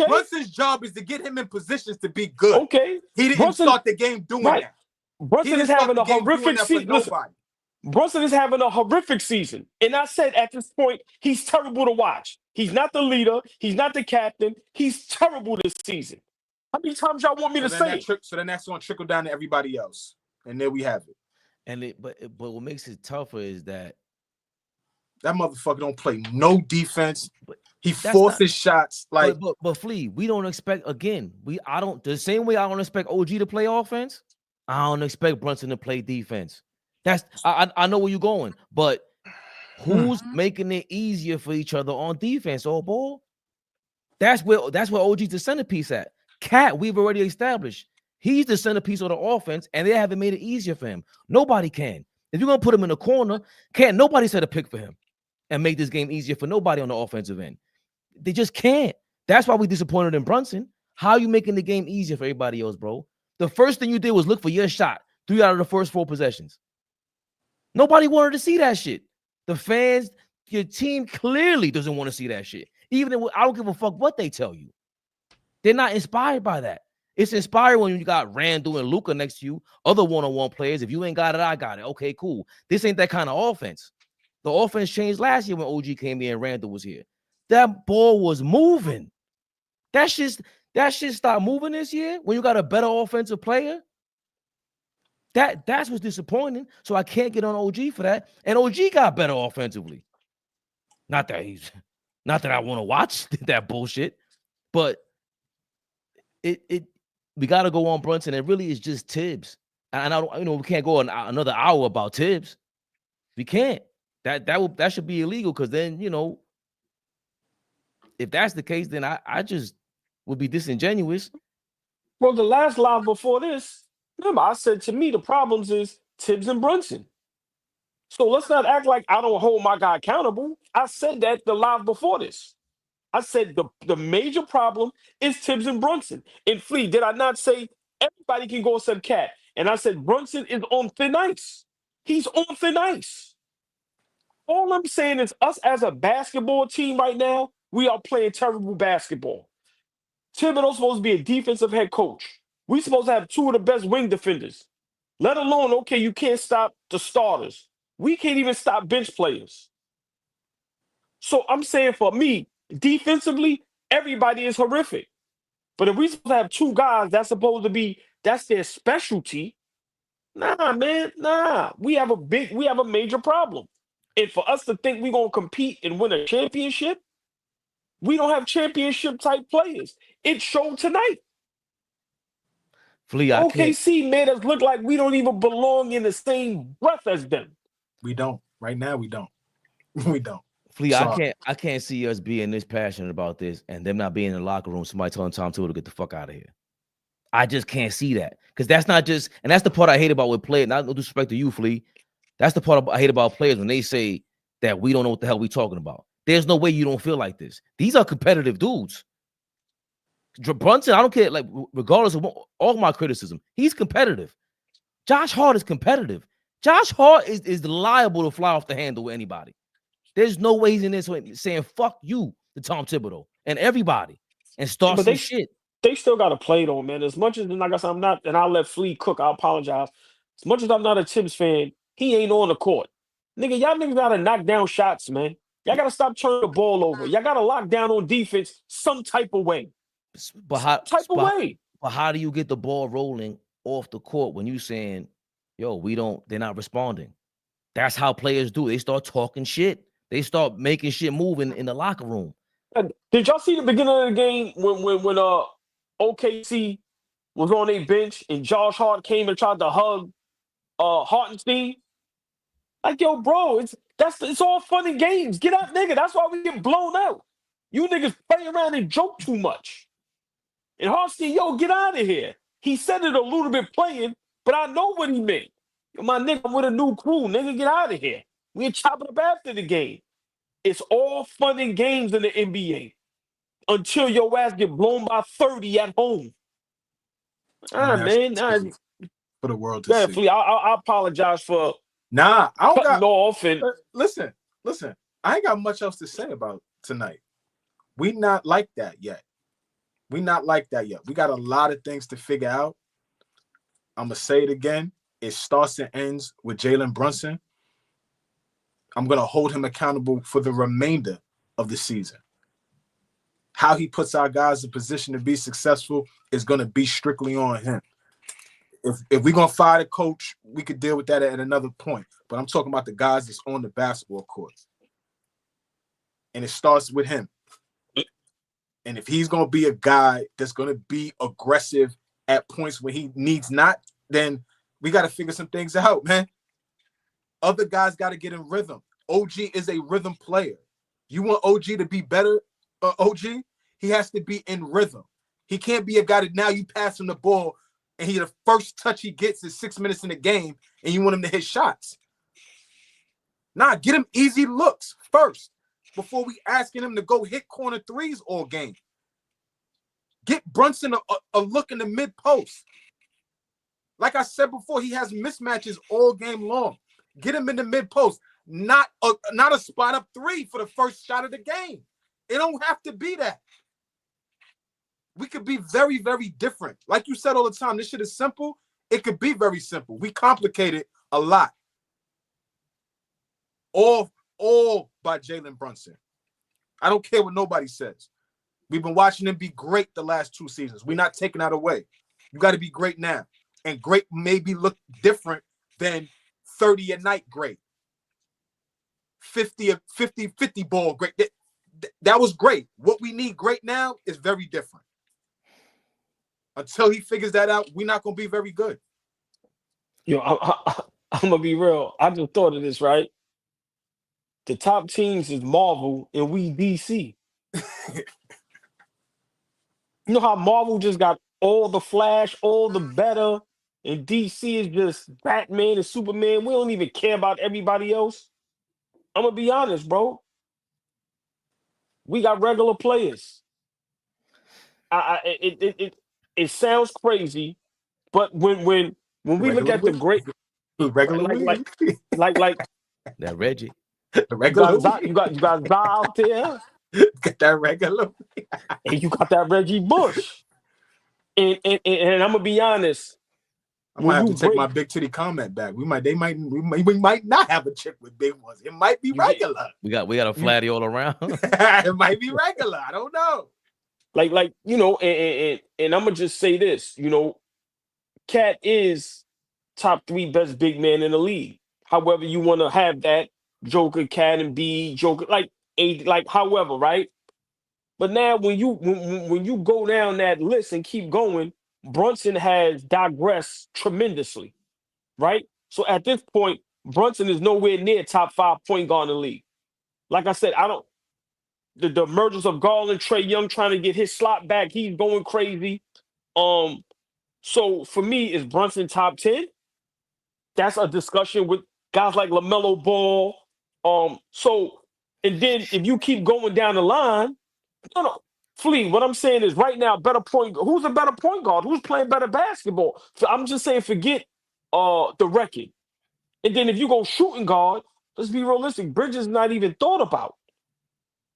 Brunson's job is to get him in positions to be good. Okay. He didn't start the game doing that. Brunson is having a horrific season. Brunson is having a horrific season. And I said at this point, he's terrible to watch. He's not the leader. He's not the captain. He's terrible this season. How many times y'all want me to say it? So then that's gonna trickle down to everybody else, and there we have it. And but what makes it tougher is that motherfucker don't play no defense. But he forces shots like. But Flea, we don't expect again. I don't the same way I don't expect OG to play offense. I don't expect Brunson to play defense. I know where you're going, but who's making it easier for each other on defense? AllBall. That's where OG's the centerpiece at. Cat, we've already established he's the centerpiece of the offense, and they haven't made it easier for him. Nobody can. If you're gonna put him in the corner, can't nobody set a pick for him and make this game easier for nobody on the offensive end. They just can't. That's why we disappointed in Brunson. How are you making the game easier for everybody else, bro? The first thing you did was look for your shot 3 out of the first 4 possessions. Nobody wanted to see that shit. The fans, your team clearly doesn't want to see that shit. Even if, I don't give a fuck what they tell you. They're not inspired by that. It's inspired when you got Randall and Luka next to you, other one-on-one players. If you ain't got it, I got it. Okay, cool. This ain't that kind of offense. The offense changed last year when OG came here and Randall was here. That ball was moving. That shit stopped moving this year when you got a better offensive player. That's what's disappointing. So I can't get on OG for that. And OG got better offensively. Not that I want to watch that bullshit, but we got to go on Brunson. It really is just Tibbs. And we can't go another hour about Tibbs. We can't. That should be illegal, because then, if that's the case, then I just would be disingenuous. Well, the last live before this, remember, I said to me the problems is Tibbs and Brunson. So let's not act like I don't hold my guy accountable. I said that the live before this. I said the major problem is Tibbs and Brunson. And Flea, did I not say everybody can go except Cat? And I said Brunson is on thin ice. He's on thin ice. All I'm saying is us as a basketball team right now, we are playing terrible basketball. Thibodeau's supposed to be a defensive head coach. We're supposed to have 2 of the best wing defenders. Let alone, okay, you can't stop the starters. We can't even stop bench players. So I'm saying, for me, defensively, everybody is horrific. But if we're supposed to have 2 guys that's supposed to be, that's their specialty, nah, man, nah. We have a major problem. And for us to think we're going to compete and win a championship, we don't have championship-type players. It showed tonight. Flea, OKC made us look like we don't even belong in the same breath as them. We don't. Right now, we don't. We don't. Flea, I can't see us being this passionate about this and them not being in the locker room, somebody telling Tom Thibodeau to get the fuck out of here. I just can't see that. Because that's not just, and that's the part I hate about with players. Not no disrespect to you, Flea. That's the part I hate about players, when they say that we don't know what the hell we talking about. There's no way you don't feel like this. These are competitive dudes. Brunson, I don't care, like, regardless of all my criticism, he's competitive. Josh Hart is competitive. Josh Hart is liable to fly off the handle with anybody. There's no way he's in this saying fuck you to Tom Thibodeau and everybody and start some shit. They still got to play though, man. As much as, like I said, I'm not, and I'll let Flea cook. I apologize. As much as I'm not a Tibbs fan, he ain't on the court. Nigga, y'all niggas got to knock down shots, man. Y'all got to stop turning the ball over. Y'all got to lock down on defense some type of way. But how do you get the ball rolling off the court when you saying, yo, they're not responding? That's how players do. They start talking shit. They start making shit moving in the locker room. Did y'all see the beginning of the game when OKC was on their bench and Josh Hart came and tried to hug Hartenstein? Like, yo, bro, it's all fun and games. Get out, nigga. That's why we get blown out. You niggas play around and joke too much. And Hartenstein, yo, get out of here. He said it a little bit playing, but I know what he meant. Yo, my nigga, I'm with a new crew. Nigga, get out of here. We ain't chopping up after the game. It's all fun and games in the NBA until your ass get blown by 30 at home. Man. For the world to see. I apologize for I don't cutting off. And listen. I ain't got much else to say about tonight. We not like that yet. We got a lot of things to figure out. I'm going to say it again. It starts and ends with Jalen Brunson. I'm going to hold him accountable for the remainder of the season. how he puts our guys in position to be successful is going to be strictly on him. If we're going to fire the coach, we could deal with that at another point. But I'm talking about the guys that's on the basketball court. And it starts with him. And if he's going to be a guy that's going to be aggressive at points when he needs not, then we got to figure some things out, man. Other guys got to get in rhythm. OG is a rhythm player. You want OG to be better, OG? He has to be in rhythm. He can't be a guy that now you pass him the ball and the first touch he gets is 6 minutes in the game and you want him to hit shots. Nah, get him easy looks first before we asking him to go hit corner threes all game. Get Brunson a look in the mid-post. Like I said before, he has mismatches all game long. Get him in the mid-post. Not a spot-up three for the first shot of the game. It don't have to be that. We could be very, very different. Like you said all the time, this shit is simple. It could be very simple. We complicate it a lot. All by Jalen Brunson. I don't care what nobody says. We've been watching him be great the last 2 seasons. We're not taking that away. You got to be great now. And great maybe look different than 30 a night great. 50 ball great. That was great. What we need great now is very different. Until he figures that out, we're not going to be very good. Yo, I'm going to be real. I just thought of this, right? The top teams is Marvel and we DC. You know how Marvel just got all the Flash, all the better, and DC is just Batman and Superman. We don't even care about everybody else. I'm going to be honest, bro. We got regular players. It sounds crazy, but when we look at the great regular like That Reggie. the regular you got Zah out there, get that regular, and you got that Reggie Bush, and I'm gonna be honest. I might have to take my big titty comment back. We might not have a chick with big ones. It might be regular. We got a flatty all around. It might be regular. I don't know. Like you know, and I'm gonna just say this. You know, Cat is top 3 best big man in the league. However, you want to have that Joker, Cat, and B, Joker, like however, right? But now when you go down that list and keep going, Brunson has digressed tremendously, right? So at this point, Brunson is nowhere near top 5 point guard in the league. Like I said, the emergence of Garland, Trae Young trying to get his slot back, he's going crazy. So for me, is Brunson top 10? That's a discussion with guys like LaMelo Ball. So and then if you keep going down the line, no. Flea, what I'm saying is right now, who's a better point guard? Who's playing better basketball? So I'm just saying forget the record. And then if you go shooting guard, let's be realistic, Bridges not even thought about.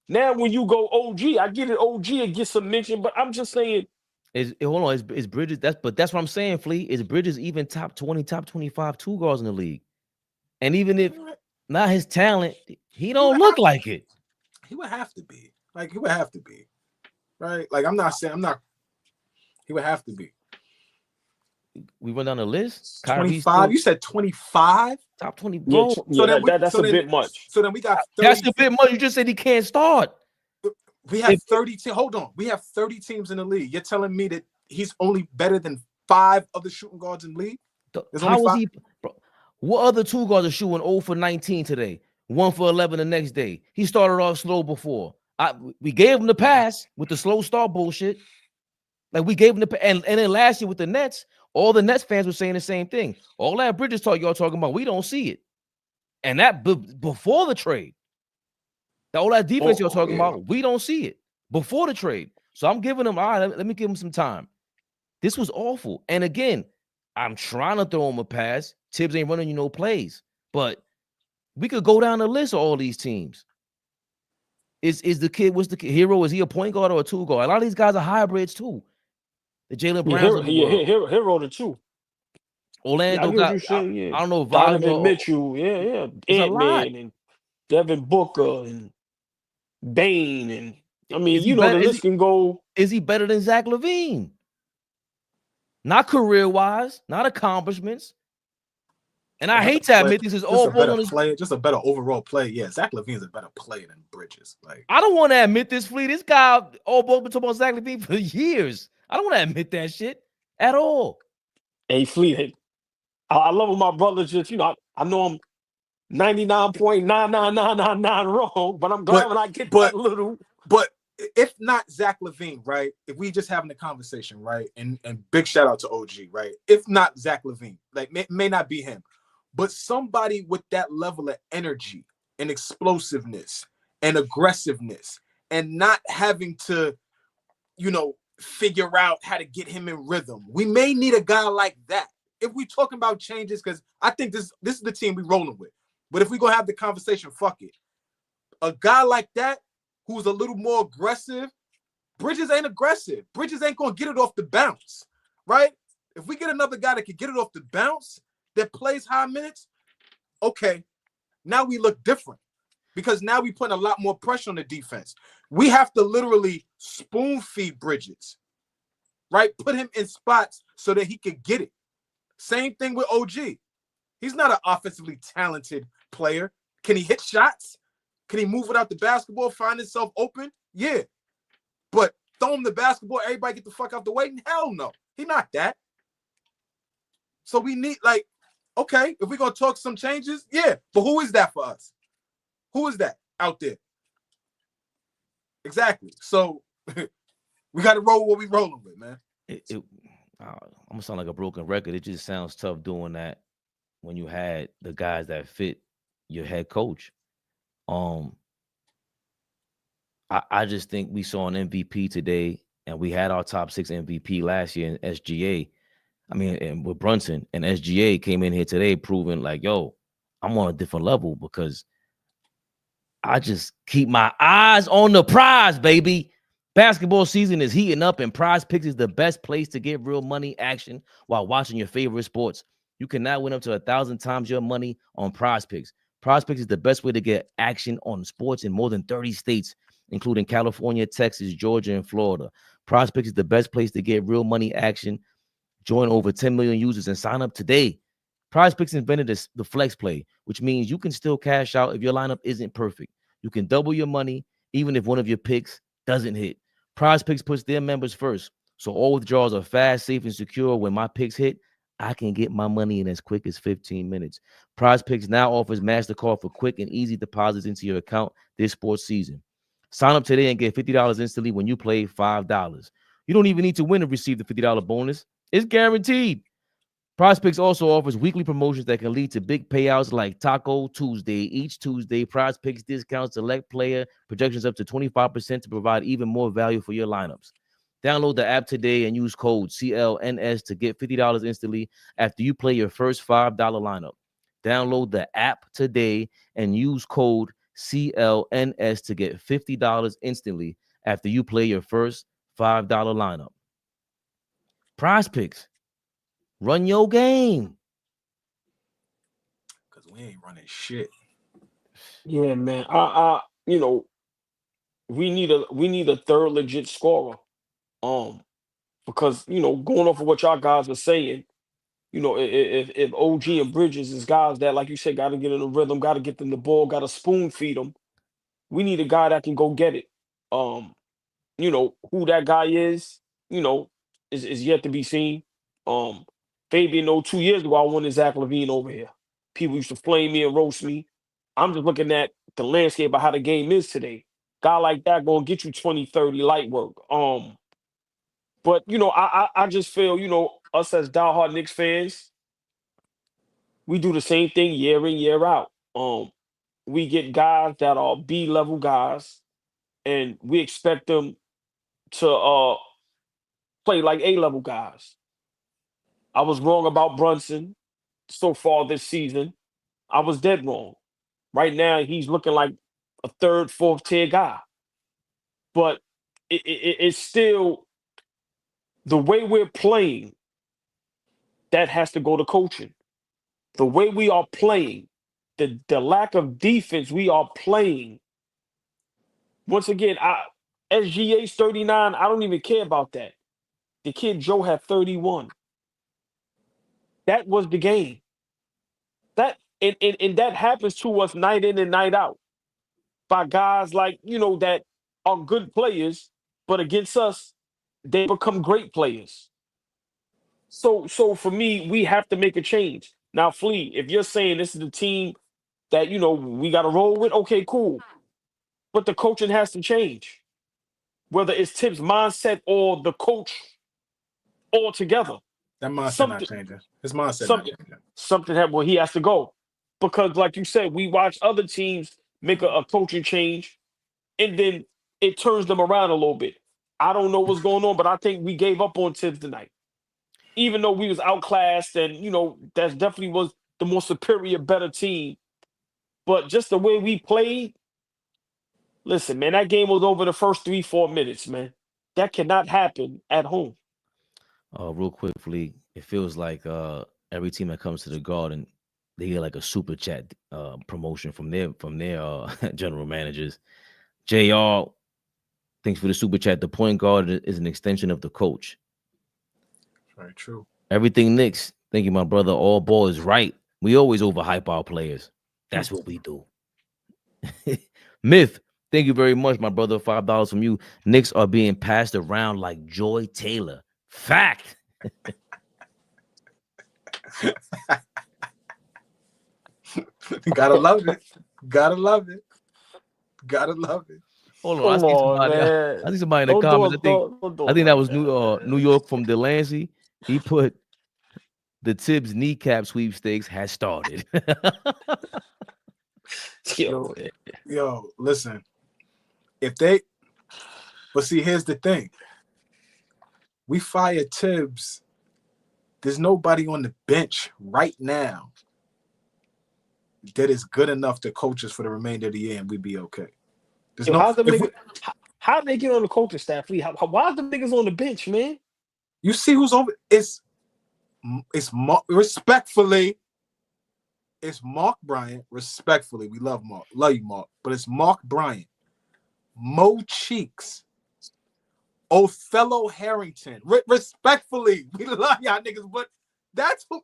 Now when you go OG, I get it, OG and get some mention, but I'm just saying Is Bridges, that's what I'm saying, Flea. Is Bridges even top 20, top 25 2 guards in the league? And even if not his talent, he don't look like it. He would have to be. Like, he would have to be. Right? Like, he would have to be. We run down the list. 25? You said 25? Top 20. Bro. That's a bit much. So then we got 30. That's a bit much. You just said he can't start. We have 30 teams. Hold on. We have 30 teams in the league. You're telling me that he's only better than 5 other shooting guards in the league? How was he? Bro, what other 2 guards are shooting 0 for 19 today? 1 for 11 the next day. He started off slow before. We gave him the pass with the slow start bullshit. Like we gave him the and then last year with the Nets, all the Nets fans were saying the same thing. All that Bridges talk y'all talking about, we don't see it. And that before the trade. All that defense you're talking about, we don't see it before the trade. So I'm giving him, all right, let me give him some time. This was awful. And again, I'm trying to throw him a pass. Tibbs ain't running you no plays. But we could go down the list of all these teams. What's the kid hero? Is he a point guard or a 2 guard? A lot of these guys are hybrids too. The Jalen Browns. Hero the 2. Orlando got, I don't know, Donovan Mitchell, Ant-Man and Devin Booker and Bane and I mean, Is he you know, better? the list can go. Is he better than Zach LaVine? Not career-wise, not accomplishments. And I hate to admit this is all ball on his player, just a better overall player. Yeah, Zach LaVine's a better player than Bridges. Like, I don't want to admit this, Fleet. This guy all ball been talking about Zach LaVine for years. I don't want to admit that shit at all. Hey, Fleet, I love when my brothers just, you know, I know I'm 99.99999 wrong, but I'm glad when I get that little. But if not Zach LaVine, right? If we just having a conversation, right? And big shout out to OG, right? If not Zach LaVine, like may not be him, but somebody with that level of energy and explosiveness and aggressiveness and not having to, you know, figure out how to get him in rhythm. We may need a guy like that. If we talking about changes, because I think this is the team we rolling with. But if we gonna have the conversation, fuck it. A guy like that who's a little more aggressive. Bridges ain't aggressive. Bridges ain't gonna get it off the bounce, right? If we get another guy that can get it off the bounce, that plays high minutes, okay, now we look different because now we putting a lot more pressure on the defense. We have to literally spoon feed Bridges, right? Put him in spots so that he could get it. Same thing with OG. He's not an offensively talented player. Can he hit shots? Can he move without the basketball, find himself open? Yeah. But throw him the basketball, everybody get the fuck out the way? Hell no. He's not that. So we need, like, okay, if we're going to talk some changes, yeah. But who is that for us? Who is that out there? Exactly. So we got to roll what we rolling with, man. I'm going to sound like a broken record. It just sounds tough doing that when you had the guys that fit your head coach. I just think we saw an MVP today, and we had our top 6 MVP last year in SGA. I mean, and with Brunson, and SGA came in here today proving like, yo, I'm on a different level because I just keep my eyes on the prize, baby. Basketball season is heating up, and Prize Picks is the best place to get real money action while watching your favorite sports. You can now win up to 1,000 times your money on Prize Picks. Prize Picks is the best way to get action on sports in more than 30 states, including California, Texas, Georgia, and Florida. Prize Picks is the best place to get real money action. Join over 10 million users and sign up today. Prize Picks invented the flex play, which means you can still cash out if your lineup isn't perfect. You can double your money even if one of your picks doesn't hit. Prize Picks puts their members first, so all withdrawals are fast, safe, and secure. When my picks hit, I can get my money in as quick as 15 minutes. Prize Picks now offers MasterCard for quick and easy deposits into your account this sports season. Sign up today and get $50 instantly when you play $5. You don't even need to win to receive the $50 bonus. It's guaranteed. Prize Picks also offers weekly promotions that can lead to big payouts like Taco Tuesday. Each Tuesday, Prize Picks discounts select player projections up to 25% to provide even more value for your lineups. Download the app today and use code CLNS to get $50 instantly after you play your first $5 lineup. Download the app today and use code CLNS to get $50 instantly after you play your first $5 lineup. Prize Picks. Run your game. Because we ain't running shit. Yeah, man. You know, we need a third legit scorer. Because, you know, going off of what y'all guys are saying, you know, if OG and Bridges is guys that, like you said, got to get in the rhythm, got to get them the ball, got to spoon feed them, we need a guy that can go get it. You know, who that guy is, you know, is yet to be seen. Fabian, 2 years ago, I wanted Zach LaVine over here. People used to flame me and roast me. I'm just looking at the landscape of how the game is today. Guy like that gonna get you 20, 30 light work. But you know, I just feel, you know, us as diehard Knicks fans, we do the same thing year in, year out. We get guys that are B-level guys, and we expect them to play like A-level guys. I was wrong about Brunson so far this season. I was dead wrong. Right now, he's looking like a third, fourth tier guy. But it's still the way we're playing, that has to go to coaching. The way we are playing, the lack of defense we are playing. Once again, SGA's 39. I don't even care about that. The kid Joe had 31. That was the game. That and that happens to us night in and night out by guys like, that are good players, but against us, they become great players. So for me, we have to make a change. Now, Flea, if you're saying this is the team that, we got to roll with, okay, cool. But the coaching has to change, whether it's Tip's mindset or the coach altogether. That mindset not changing. His mindset not changing. Something where he has to go. Because, like you said, we watch other teams make a coaching change, and then it turns them around a little bit. I don't know what's going on, but I think we gave up on Tibbs tonight. Even though we was outclassed and, that definitely was the more superior, better team. But just the way we played, listen, man, that game was over the first 3-4 minutes, man. That cannot happen at home. Real quickly, it feels like every team that comes to the Garden, they get like a super chat promotion from their general managers. JR, thanks for the super chat. The point guard is an extension of the coach. Very true. Everything Knicks. Thank you, my brother. All ball is right. We always overhype our players. That's what we do. Myth. Thank you very much, my brother. $5 from you. Knicks are being passed around like Joy Taylor. Fact. Gotta love it. Gotta love it. Gotta love it. Hold on, I see somebody in the comments. I think that was New York from Delancey. He put the Tibbs kneecap sweepstakes has started. Yo, listen. But see, here's the thing. We fire Tibbs. There's nobody on the bench right now that is good enough to coach us for the remainder of the year, and we'd be okay. How do they get on the coaching staff? Why are the niggas on the bench, man? You see who's over? It's respectfully. It's Mark Bryant. Respectfully, we love Mark. Love you, Mark. But it's Mark Bryant, Mo Cheeks, Othello Harrington. Respectfully, we love y'all niggas, but that's who.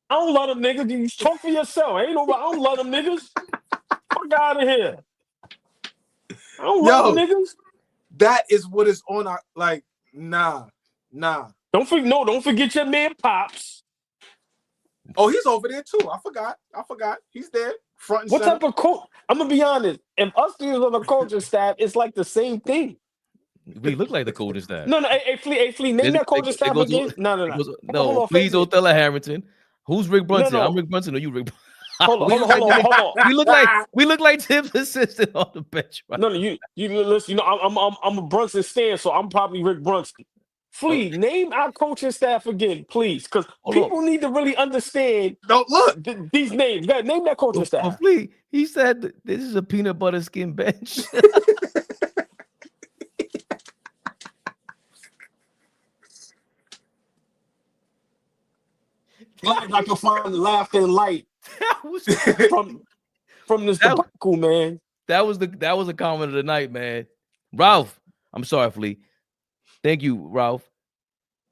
I don't love them niggas. You talk for yourself. I don't love them niggas. Fuck out of here. I don't love them niggas. That is what is on our nah. Don't forget your man Pops. Oh, he's over there too. I forgot. He's there. Front and what center. Type of coach? I'm gonna be honest. If us dudes on the coaching staff, it's like the same thing. We look like the coaching staff. No, hey, Flea, name that coaching staff again. No. Please, Othello Harrington. Who's Rick Brunson? I'm Rick Brunson. Or you Rick? Hold on. We look like Tim's assistant on the bench. Right? No, you listen. I'm a Brunson stan, so I'm probably Rick Brunson. Flea, name our coaching staff again, please, because people need to really understand. Don't look these names. Name that coaching staff. Flea, he said this is a peanut butter skin bench. I can find the laughing light from this debacle, man. That was a comment of the night, man. Ralph, I'm sorry, Flea. Thank you, Ralph.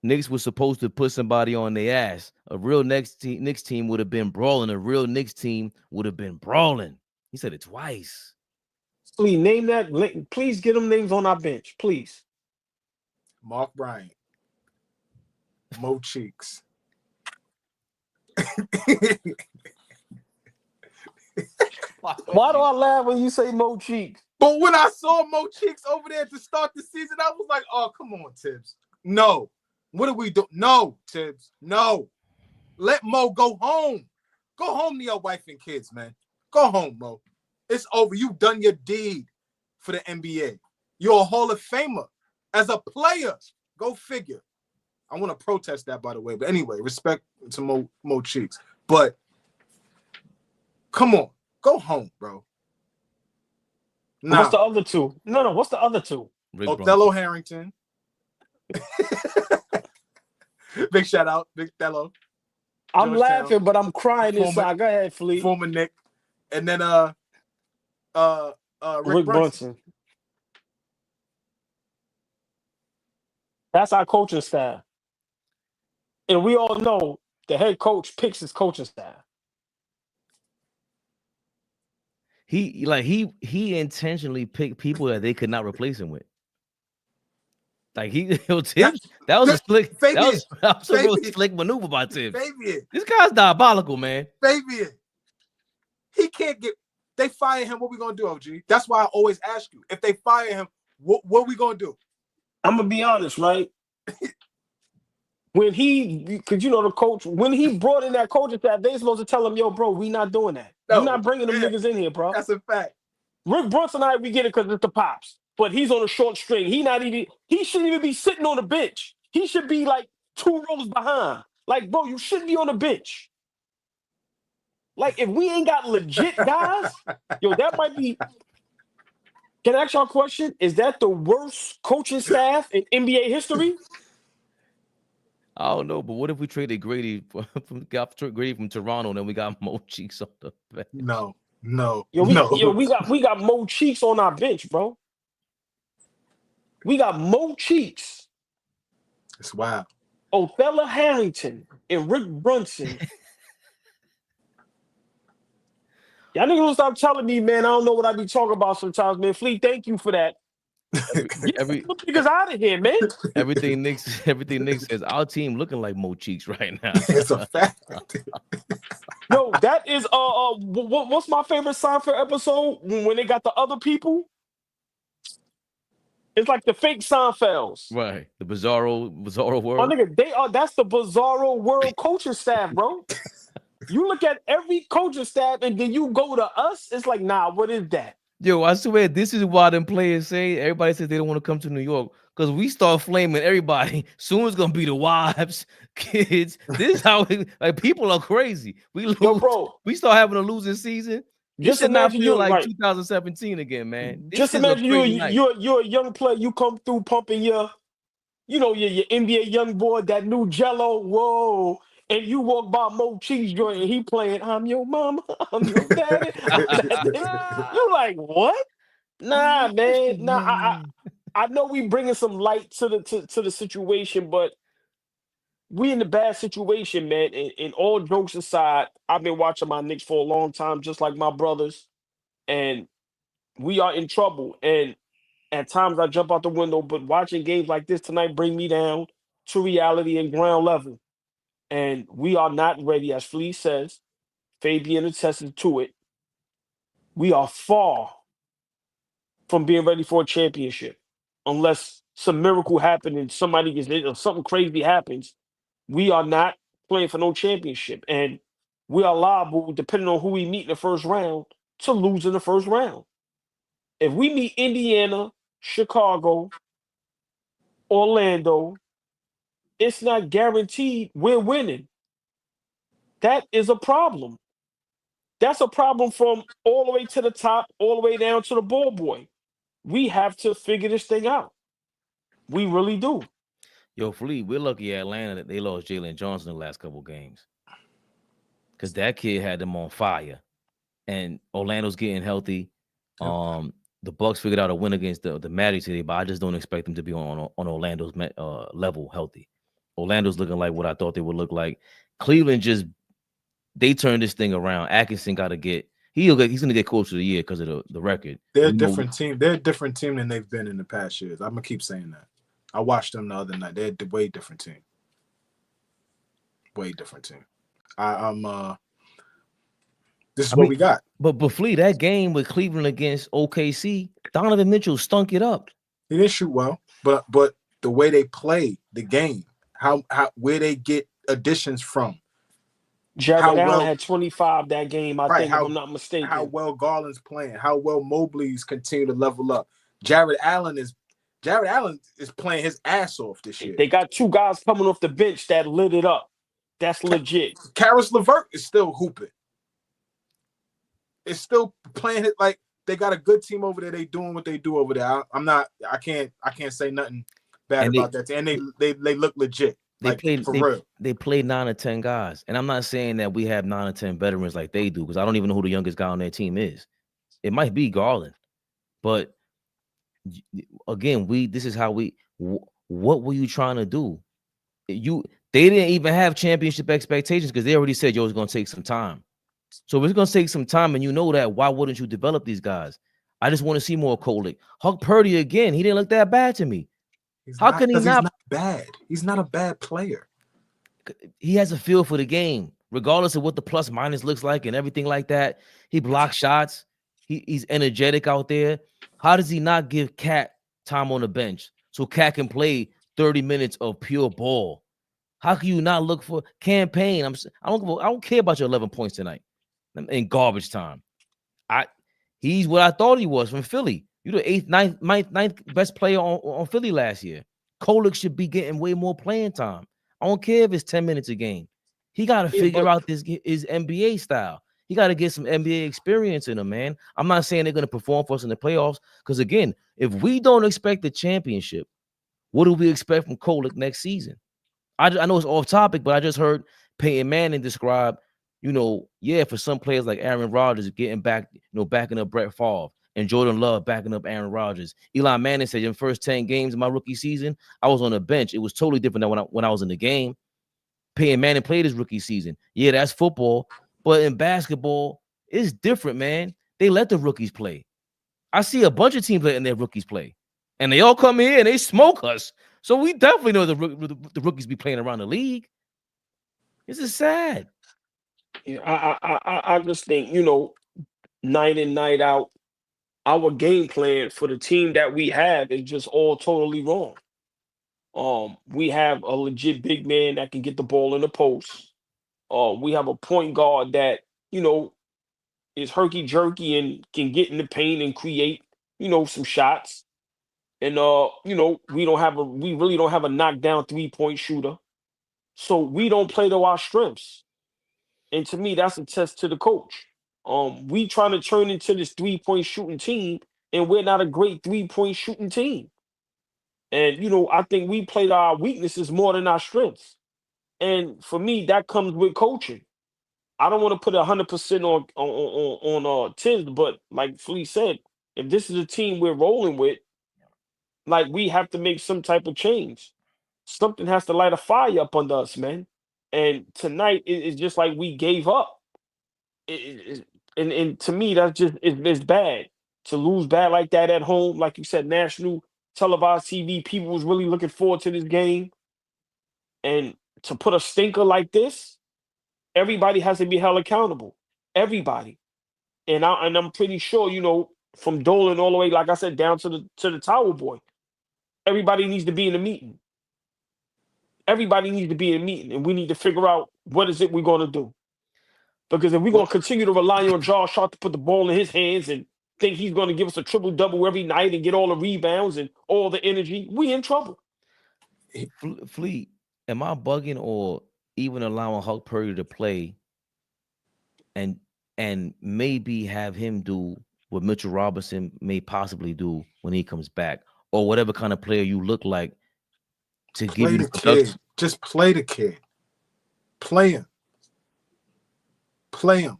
Knicks was supposed to put somebody on their ass. A real Knicks team would have been brawling. A real Knicks team would have been brawling. He said it twice. Please name that. Please get them names on our bench, please. Mark Bryant, Mo Cheeks. Why do I laugh when you say Mo Cheeks? But when I saw Mo Cheeks over there to start the season, I was like, oh, come on, Tibbs. No. What are we doing? No, Tibbs. No. Let Mo go home. Go home to your wife and kids, man. Go home, Mo. It's over. You've done your deed for the NBA. You're a Hall of Famer. As a player, go figure. I want to protest that, by the way. But anyway, respect to Mo Cheeks. But come on. Go home, bro. Nah. What's the other two? No. What's the other two? Othello Harrington. Big shout out, Big Othello. I'm laughing, but I'm crying inside. Go ahead, Flea. Former Nick. And then Rick Brunson. That's our coaching staff. And we all know the head coach picks his coaching staff. He intentionally picked people that they could not replace him with. Like Tibbs, that was a slick, Fabian, that was a real Fabian, slick maneuver by Tibbs. Fabian, This guy's diabolical, man. Fabian. He can't get. They fire him. What we gonna do, OG? That's why I always ask you. If they fire him, what we gonna do? I'm gonna be honest, right? When because you know the coach, when he brought in that coaching staff, they supposed to tell him, "Yo, bro, we not doing that. No, We're not bringing them niggas in here, bro." That's a fact. Rick Brunson and I, we get it because it's the Pops, but he's on a short string. He shouldn't even be sitting on the bench. He should be like 2 rows behind. Like, bro, you should be on the bench. Like, if we ain't got legit guys, yo, that might be. Can I ask y'all a question? Is that the worst coaching staff in NBA history? I don't know, but what if we traded Grady got Grady from Toronto and then we got Mo Cheeks on the bench? No. We got Mo Cheeks on our bench, bro. We got Mo Cheeks. It's wild. Othello Harrington and Rick Brunson. Y'all niggas don't stop telling me, man. I don't know what I be talking about sometimes, man. Fleet, thank you for that. Every niggas out of here, man. everything Nick says, our team looking like Mo Cheeks right now. It's a fact. Yo, that is what's my favorite Seinfeld episode when they got the other people? It's like the fake Seinfelds. Right. The Bizarro world. Oh, nigga, that's the Bizarro world coaching staff, bro. You look at every coaching staff and then you go to us, it's like, nah, what is that? Yo, I swear, this is why them players say, everybody says they don't want to come to New York. Because we start flaming everybody. Soon it's going to be the wives, kids. This is how, people are crazy. We lose. Yo, bro, we start having a losing season. Just should not imagine feel you like right. 2017 again, man. Just imagine you're a young player. You come through pumping your NBA young boy, that new Jello, whoa. And you walk by Mo Cheese joint and he playing, I'm your mama, I'm your daddy. You're like, what? Nah, man. Nah, I know we bringing some light to the situation, but we in a bad situation, man. And all jokes aside, I've been watching my Knicks for a long time, just like my brothers. And we are in trouble. And at times I jump out the window, but watching games like this tonight bring me down to reality and ground level. And we are not ready, as Flea says. Fabian attested to it. We are far from being ready for a championship. Unless some miracle happens and somebody gets hit or something crazy happens, we are not playing for no championship. And we are liable, depending on who we meet in the first round, to lose in the first round. If we meet Indiana, Chicago, Orlando, it's not guaranteed we're winning. That is a problem. That's a problem from all the way to the top, all the way down to the ball boy. We have to figure this thing out. We really do. Yo, Flea, we're lucky at Atlanta that they lost Jalen Johnson the last couple games. Because that kid had them on fire. And Orlando's getting healthy. Yep. The Bucks figured out a win against the Magic today, but I just don't expect them to be on Orlando's level healthy. Orlando's looking like what I thought they would look like. Cleveland they turned this thing around. Atkinson got to he's going to get coach of the year because of the record. They're a different team. They're a different team than they've been in the past years. I'm going to keep saying that. I watched them the other night. They're a way different team. Way different team. This is what we got. But Flea, that game with Cleveland against OKC, Donovan Mitchell stunk it up. He didn't shoot well, but the way they play the game, where they get additions from. Jared Allen had 25 that game, I think, if I'm not mistaken. How well Garland's playing, how well Mobley's continue to level up. Jared Allen is playing his ass off this year. They got 2 guys coming off the bench that lit it up. That's legit. Karis LeVert is still hooping. It's still playing it like they got a good team over there. They doing what they do over there. I can't say nothing bad about that. And they look legit. They play 9 or 10 guys. And I'm not saying that we have 9 or 10 veterans like they do, because I don't even know who the youngest guy on their team is. It might be Garland. But again, this is how what were you trying to do? They didn't even have championship expectations because they already said, yo, it's going to take some time. So if it's going to take some time, and you know that, why wouldn't you develop these guys? I just want to see more KOLEK. HUKPORTI again, he didn't look that bad to me. How can he not? He's not bad. He's not a bad player. He has a feel for the game, regardless of what the plus minus looks like and everything like that. He blocks shots. He's energetic out there. How does he not give Cat time on the bench so Cat can play 30 minutes of pure ball? How can you not look for campaign? I don't care about your 11 points tonight in garbage time. He's what I thought he was from Philly. You're the 8th, 9th best player on Philly last year. KOLEK should be getting way more playing time. I don't care if it's 10 minutes a game. He got to figure out his NBA style. He got to get some NBA experience in him, man. I'm not saying they're going to perform for us in the playoffs because, again, if we don't expect the championship, what do we expect from KOLEK next season? I know it's off topic, but I just heard Peyton Manning describe, for some players like Aaron Rodgers getting back, backing up Brett Favre, and Jordan Love backing up Aaron Rodgers. Eli Manning said in the first 10 games of my rookie season, I was on the bench. It was totally different than when I was in the game. Peyton Manning played his rookie season. Yeah, that's football, but in basketball, it's different, man. They let the rookies play. I see a bunch of teams letting their rookies play, and they all come here and they smoke us. So we definitely know the rookies be playing around the league. This is sad. Yeah, I just think, night in, night out, our game plan for the team that we have is just all totally wrong. We have a legit big man that can get the ball in the post. We have a point guard that, is herky jerky and can get in the paint and create, some shots. And we really don't have a knockdown 3-point shooter. So we don't play to our strengths. And to me, that's a test to the coach. We trying to turn into this 3-point shooting team, and we're not a great 3-point shooting team. And I think we play to our weaknesses more than our strengths. And for me, that comes with coaching. I don't want to put 100% on Tibbs, but like Flea said, if this is a team we're rolling with, like, we have to make some type of change. Something has to light a fire up under us, man. And tonight it's just like we gave up. And to me, that's just it's bad to lose bad like that at home. Like you said, national televised TV, people was really looking forward to this game. And to put a stinker like this, everybody has to be held accountable. Everybody. And I'm pretty sure, from Dolan all the way, like I said, down to the Tower Boy, everybody needs to be in a meeting. Everybody needs to be in a meeting, and we need to figure out what is it we're going to do. Because if we're going to continue to rely on Josh Hart to put the ball in his hands and think he's going to give us a triple-double every night and get all the rebounds and all the energy, we in trouble. Fleet, am I bugging or even allowing HUKPORTI to play and maybe have him do what Mitchell Robinson may possibly do when he comes back, or whatever kind of player you look like to give you the kid. Just play the kid. Play him. Play him.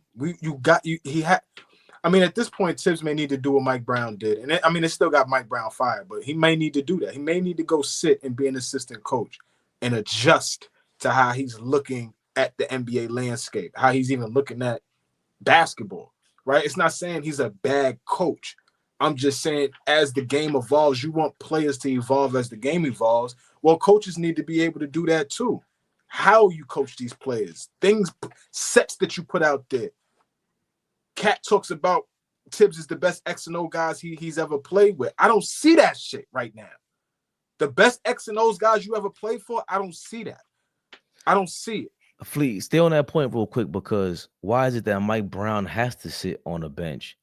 At this point, Tibbs may need to do what Mike Brown did. And it still got Mike Brown fired, but he may need to do that. He may need to go sit and be an assistant coach and adjust to how he's looking at the NBA landscape, how he's even looking at basketball, right? It's not saying he's a bad coach. I'm just saying as the game evolves, you want players to evolve as the game evolves. Well, coaches need to be able to do that too. How you coach these players, sets that you put out there. Cat talks about Tibbs is the best X and O guys he's ever played with. I don't see that shit right now. The best X and O's guys you ever played for, I don't see that. I don't see it. Fleet, stay on that point real quick, because why is it that Mike Brown has to sit on the bench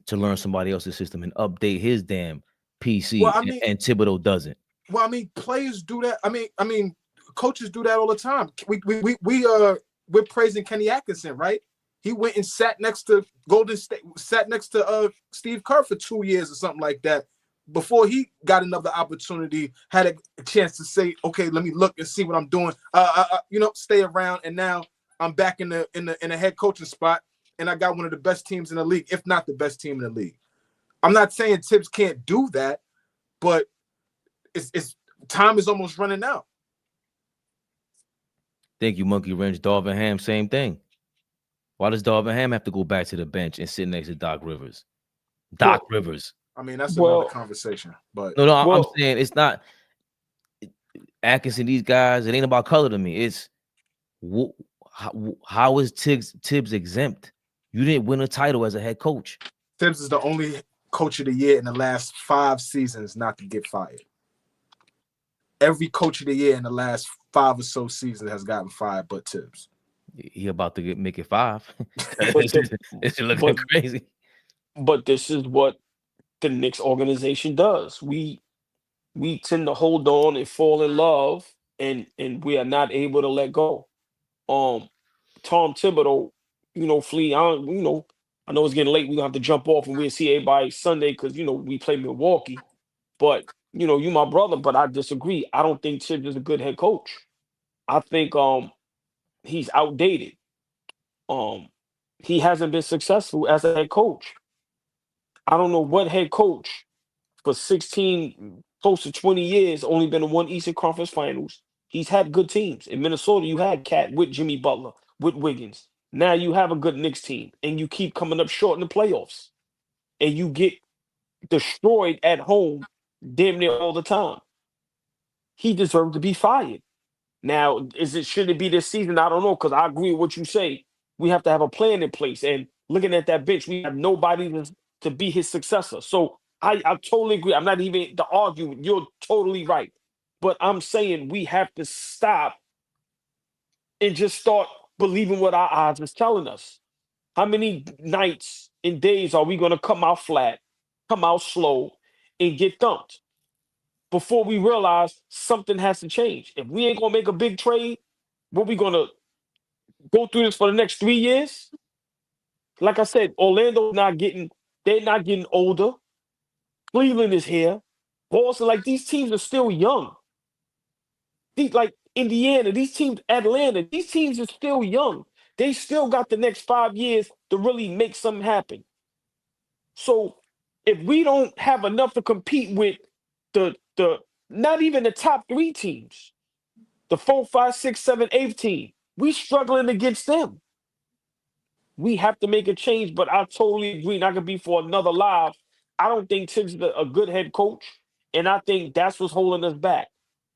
to learn somebody else's system and update his damn PC, and Thibodeau doesn't? Well, players do that. Coaches do that all the time. We're praising Kenny Atkinson, right? He went and sat next to Golden State, sat next to Steve Kerr for 2 years or something like that before he got another opportunity, had a chance to say, okay, let me look and see what I'm doing. Stay around, and now I'm back in a head coaching spot, and I got one of the best teams in the league, if not the best team in the league. I'm not saying Tibbs can't do that, but it's time is almost running out. Thank you, Monkey Wrench. Darvin Ham, same thing. Why does Darvin Ham have to go back to the bench and sit next to Doc Rivers? Doc Rivers. I mean, that's another conversation. But no, I'm saying it's not Atkinson, these guys, it ain't about color to me. It's how is Tibbs exempt? You didn't win a title as a head coach. Tibbs is the only coach of the year in the last 5 seasons not to get fired. Every coach of the year in the last 5 or so seasons has gotten fired, but Tibbs. He about to make it 5. It's looking crazy. But this is what the Knicks organization does. We tend to hold on and fall in love, and we are not able to let go. Tom Thibodeau, Flea, I know it's getting late. We're gonna have to jump off and we'll see everybody Sunday because we play Milwaukee. But you my brother, but I disagree. I don't think Tibbs is a good head coach. I think he's outdated. He hasn't been successful as a head coach. I don't know what head coach for 16, close to 20 years, only been in one Eastern Conference Finals. He's had good teams. In Minnesota, you had Cat with Jimmy Butler, with Wiggins. Now you have a good Knicks team, and you keep coming up short in the playoffs. And you get destroyed at home damn near all the time. He deserved to be fired. Now, should it be this season? I don't know, because I agree with what you say. We have to have a plan in place. And looking at that bench, we have nobody to be his successor. So I totally agree. I'm not even to argue. You're totally right. But I'm saying we have to stop and just start believing what our odds is telling us. How many nights and days are we going to come out flat, come out slow, and get dumped before we realize something has to change? If we ain't going to make a big trade, what we going to go through this for the next 3 years? Like I said, Orlando's they're not getting older. Cleveland is here. Boston, these teams are still young. Like Indiana, these teams, Atlanta, these teams are still young. They still got the next 5 years to really make something happen. So if we don't have enough to compete with the not even the top 3 teams, the 4, 5, 6, 7, 8 team, we struggling against them. We have to make a change, but I totally agree. Not gonna be for another live. I don't think Tibbs is a good head coach, and I think that's what's holding us back.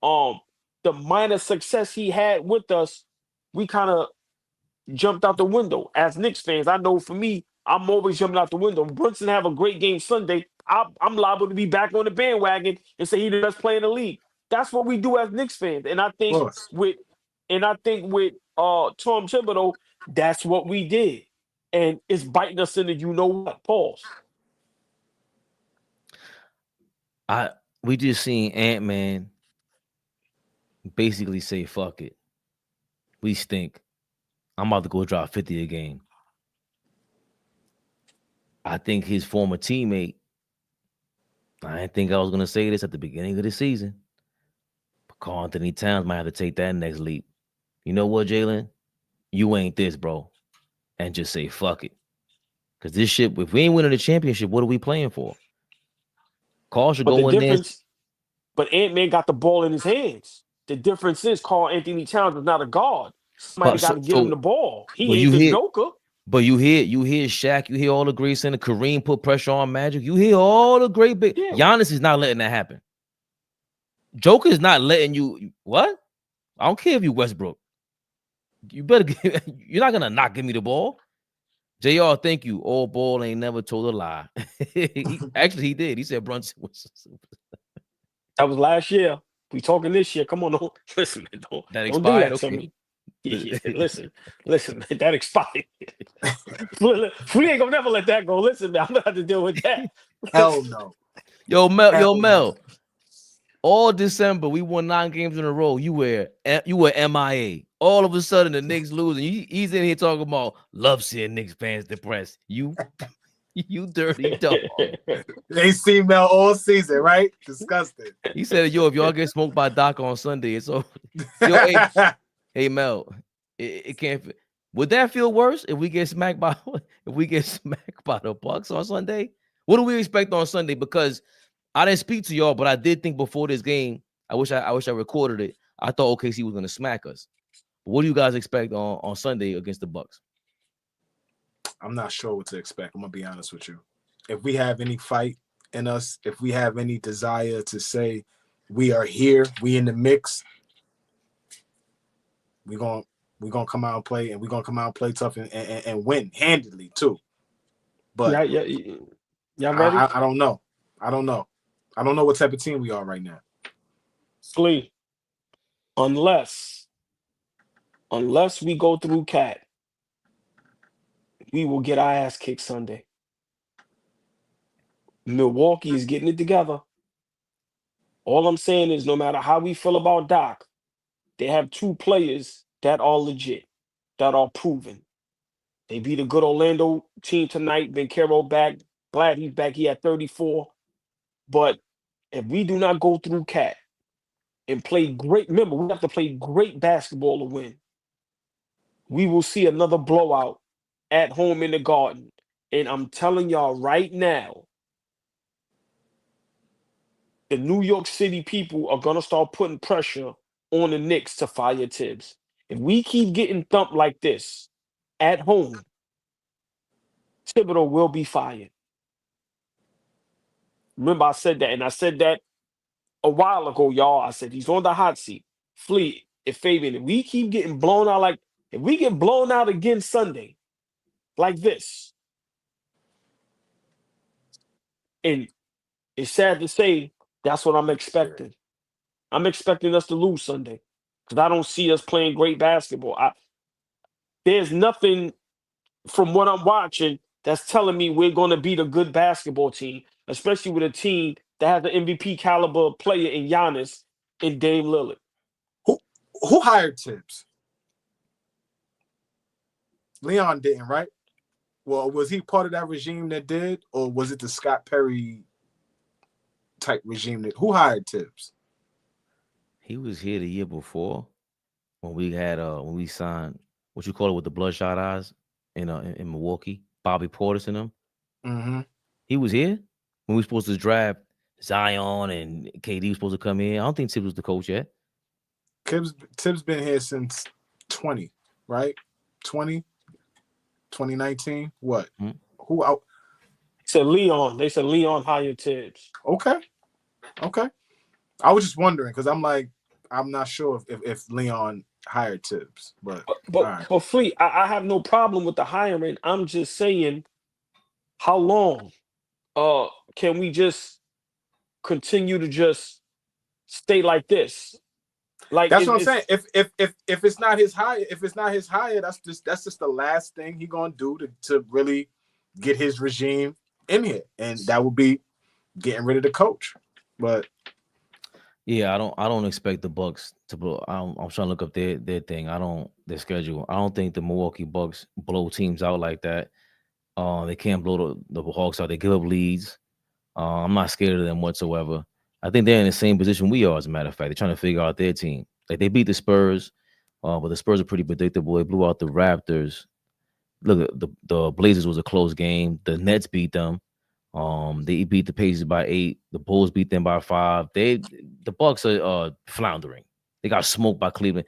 The minor success he had with us, we kind of jumped out the window. As Knicks fans, I know for me, I'm always jumping out the window. If Brunson have a great game Sunday, I'm liable to be back on the bandwagon and say he's the best player in the league. That's what we do as Knicks fans, and I think with Tom Thibodeau, that's what we did, and it's biting us in the what. Pause. We just seen Ant-Man basically say, fuck it. We stink. I'm about to go drop 50 a game. I think his former teammate, I didn't think I was going to say this at the beginning of the season, but Karl-Anthony Towns might have to take that next leap. You know what, Jalen? You ain't this, bro. And just say, fuck it. Because this shit, if we ain't winning the championship, what are we playing for? Carl should go in there. But Ant-Man got the ball in his hands. The difference is Karl-Anthony Towns is not a guard. Somebody got to give him the ball. He ain't the Joker. But you hear Shaq, you hear all the great center. Kareem put pressure on Magic. You hear all the great big. Yeah. Giannis is not letting that happen. Joker is not letting you. What? I don't care if you Westbrook. You better. You're not gonna not give me the ball. JR, thank you. AllBall ain't never told a lie. Actually, he did. He said Brunson was. That was last year. We talking this year. Come on, don't listen, man. Don't do that to me. Yeah, listen, man, that expired. We ain't gonna never let that go. Listen, man, I'm gonna have to deal with that. Hell no. Yo, Mel. All December, we won 9 games in a row. You were MIA. All of a sudden, the Knicks losing. He's in here talking about love seeing Knicks fans depressed. You dirty dog. They seen Mel all season, right? Disgusting. He said, "Yo, if y'all get smoked by Doc on Sunday, it's over." Hey Mel, it can't. Would that feel worse if we get smacked by the Bucks on Sunday? What do we expect on Sunday? Because I didn't speak to y'all, but I did think before this game, I wish I recorded it. I thought OKC was gonna smack us. What do you guys expect on Sunday against the Bucks? I'm not sure what to expect. I'm gonna be honest with you. If we have any fight in us, if we have any desire to say we are here, we in the mix, we're gonna come out and play, and we're gonna come out and play tough and win handedly too. But y'all ready? I don't know. I don't know what type of team we are right now. Slee, unless we go through Cat, we will get our ass kicked Sunday. Milwaukee is getting it together. All I'm saying is, no matter how we feel about Doc, they have two players that are legit, that are proven. They beat a good Orlando team tonight. Vancaro back. Glad he's back. He had 34. But if we do not go through Cat and play great, remember, we have to play great basketball to win. We will see another blowout at home in the Garden. And I'm telling y'all right now, the New York City people are going to start putting pressure on the Knicks to fire Tibbs. If we keep getting thumped like this at home, Thibodeau will be fired. Remember, I said that, and I said that a while ago, y'all. I said he's on the hot seat. Fleet, if Fabian, if we keep getting blown out, if we get blown out again Sunday, like this, and it's sad to say, that's what I'm expecting. I'm expecting us to lose Sunday because I don't see us playing great basketball. There's nothing from what I'm watching that's telling me we're going to beat a good basketball team, especially with a team that has an MVP caliber player in Giannis and Dame Lillard. Who hired Tibbs? Leon didn't, right? Well, was he part of that regime that did, or was it the Scott Perry type regime who hired Tibbs? He was here the year before when we signed what you call it with the bloodshot eyes in Milwaukee, Bobby Portis and them. Mm-hmm. He was here when we were supposed to draft Zion and KD was supposed to come in. I don't think Tibbs was the coach yet. Tibbs been here since 20, right? 2019. What? Mm-hmm. Who out? They said Leon hired Tibbs. Okay. I was just wondering because I'm not sure if Leon hired Tibbs, but right. Fleet, I have no problem with the hiring. I'm just saying, how long can we just continue to just stay like this? Like that's what I'm saying. If it's not his hire, that's just the last thing he gonna do to really get his regime in here, and that would be getting rid of the coach. But yeah, I don't expect the Bucks to blow. I'm trying to look up their thing. Their schedule. I don't think the Milwaukee Bucks blow teams out like that. They can't blow the Hawks out. They give up leads. I'm not scared of them whatsoever. I think they're in the same position we are, as a matter of fact. They're trying to figure out their team. Like, they beat the Spurs, but the Spurs are pretty predictable. They blew out the Raptors. Look, the Blazers was a close game. The Nets beat them. They beat the Pacers by 8. The Bulls beat them by 5. The Bucks are floundering. They got smoked by Cleveland.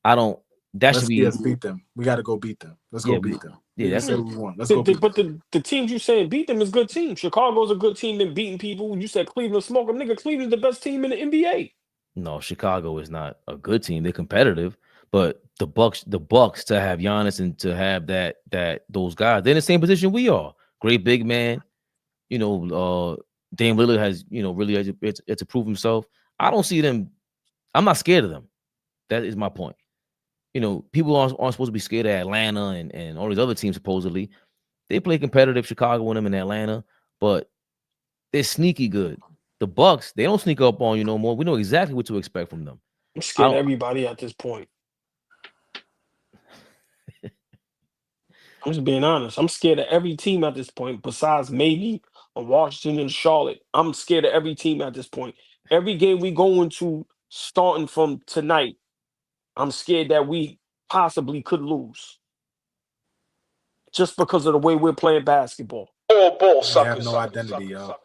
Let's beat them. We got to go beat them. Let's go beat them. Yeah, that's what we want. Let's go. But the teams you saying beat them is good teams. Chicago's a good team in beating people. You said Cleveland smoke them. Nigga, Cleveland's the best team in the NBA. No, Chicago is not a good team. They're competitive, but the Bucks to have Giannis and to have those guys, they're in the same position we are. Great big man. Dame Lillard has, really had to prove himself. I don't see them. I'm not scared of them. That is my point. People aren't supposed to be scared of Atlanta and all these other teams, supposedly. They play competitive, Chicago with them in Atlanta, but they're sneaky good. The Bucks, they don't sneak up on you no more. We know exactly what to expect from them. I'm scared of everybody at this point. I'm just being honest. I'm scared of every team at this point, besides maybe Washington and Charlotte. I'm scared of every team at this point. Every game we go into starting from tonight, I'm scared that we possibly could lose just because of the way we're playing basketball. All ball suckers. They have no identity, y'all.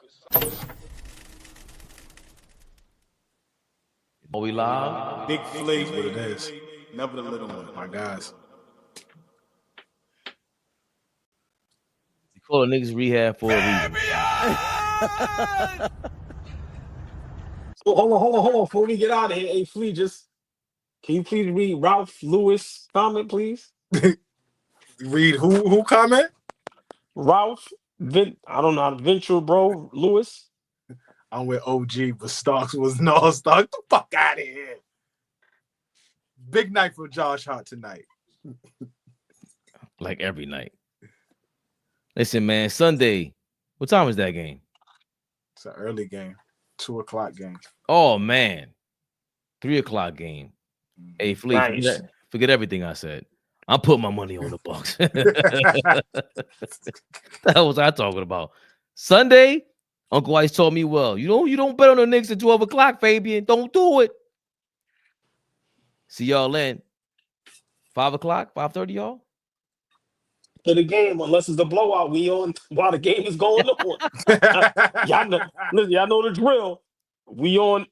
Are we live? Big Flea, what it is. Never the little one, my guys. You call it niggas rehab for a reason. So hold on. Before we get out of here, hey Flea, can you please read Ralph Lewis' comment, please? Read who comment? Ralph, I don't know how to venture, bro. Lewis. I'm with OG, but Starks was no Starks. Get the fuck out of here. Big night for Josh Hart tonight. Like every night. Listen, man, Sunday. What time is that game? It's an early game. 2 o'clock game. Oh, man. 3 o'clock game. Hey, Flea, Nice. forget everything I said. I'm putting my money on the Bucks. What the hell was I talking about? Sunday, Uncle Ice told me, well, you don't bet on the Knicks at 12 o'clock, Fabian. Don't do it. See y'all then. 5 o'clock, 5:30, y'all. For the game, unless it's a blowout, we on while the game is going on. y'all know the drill. We on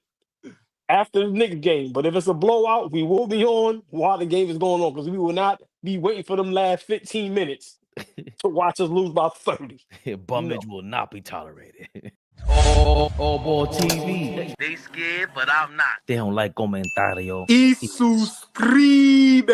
after the Knicks game, but if it's a blowout, we will be on while the game is going on because we will not be waiting for them last 15 minutes to watch us lose by 30. Bummage will not be tolerated. AllBall TV. They scared, but I'm not. They don't like comentario. Y suscribe.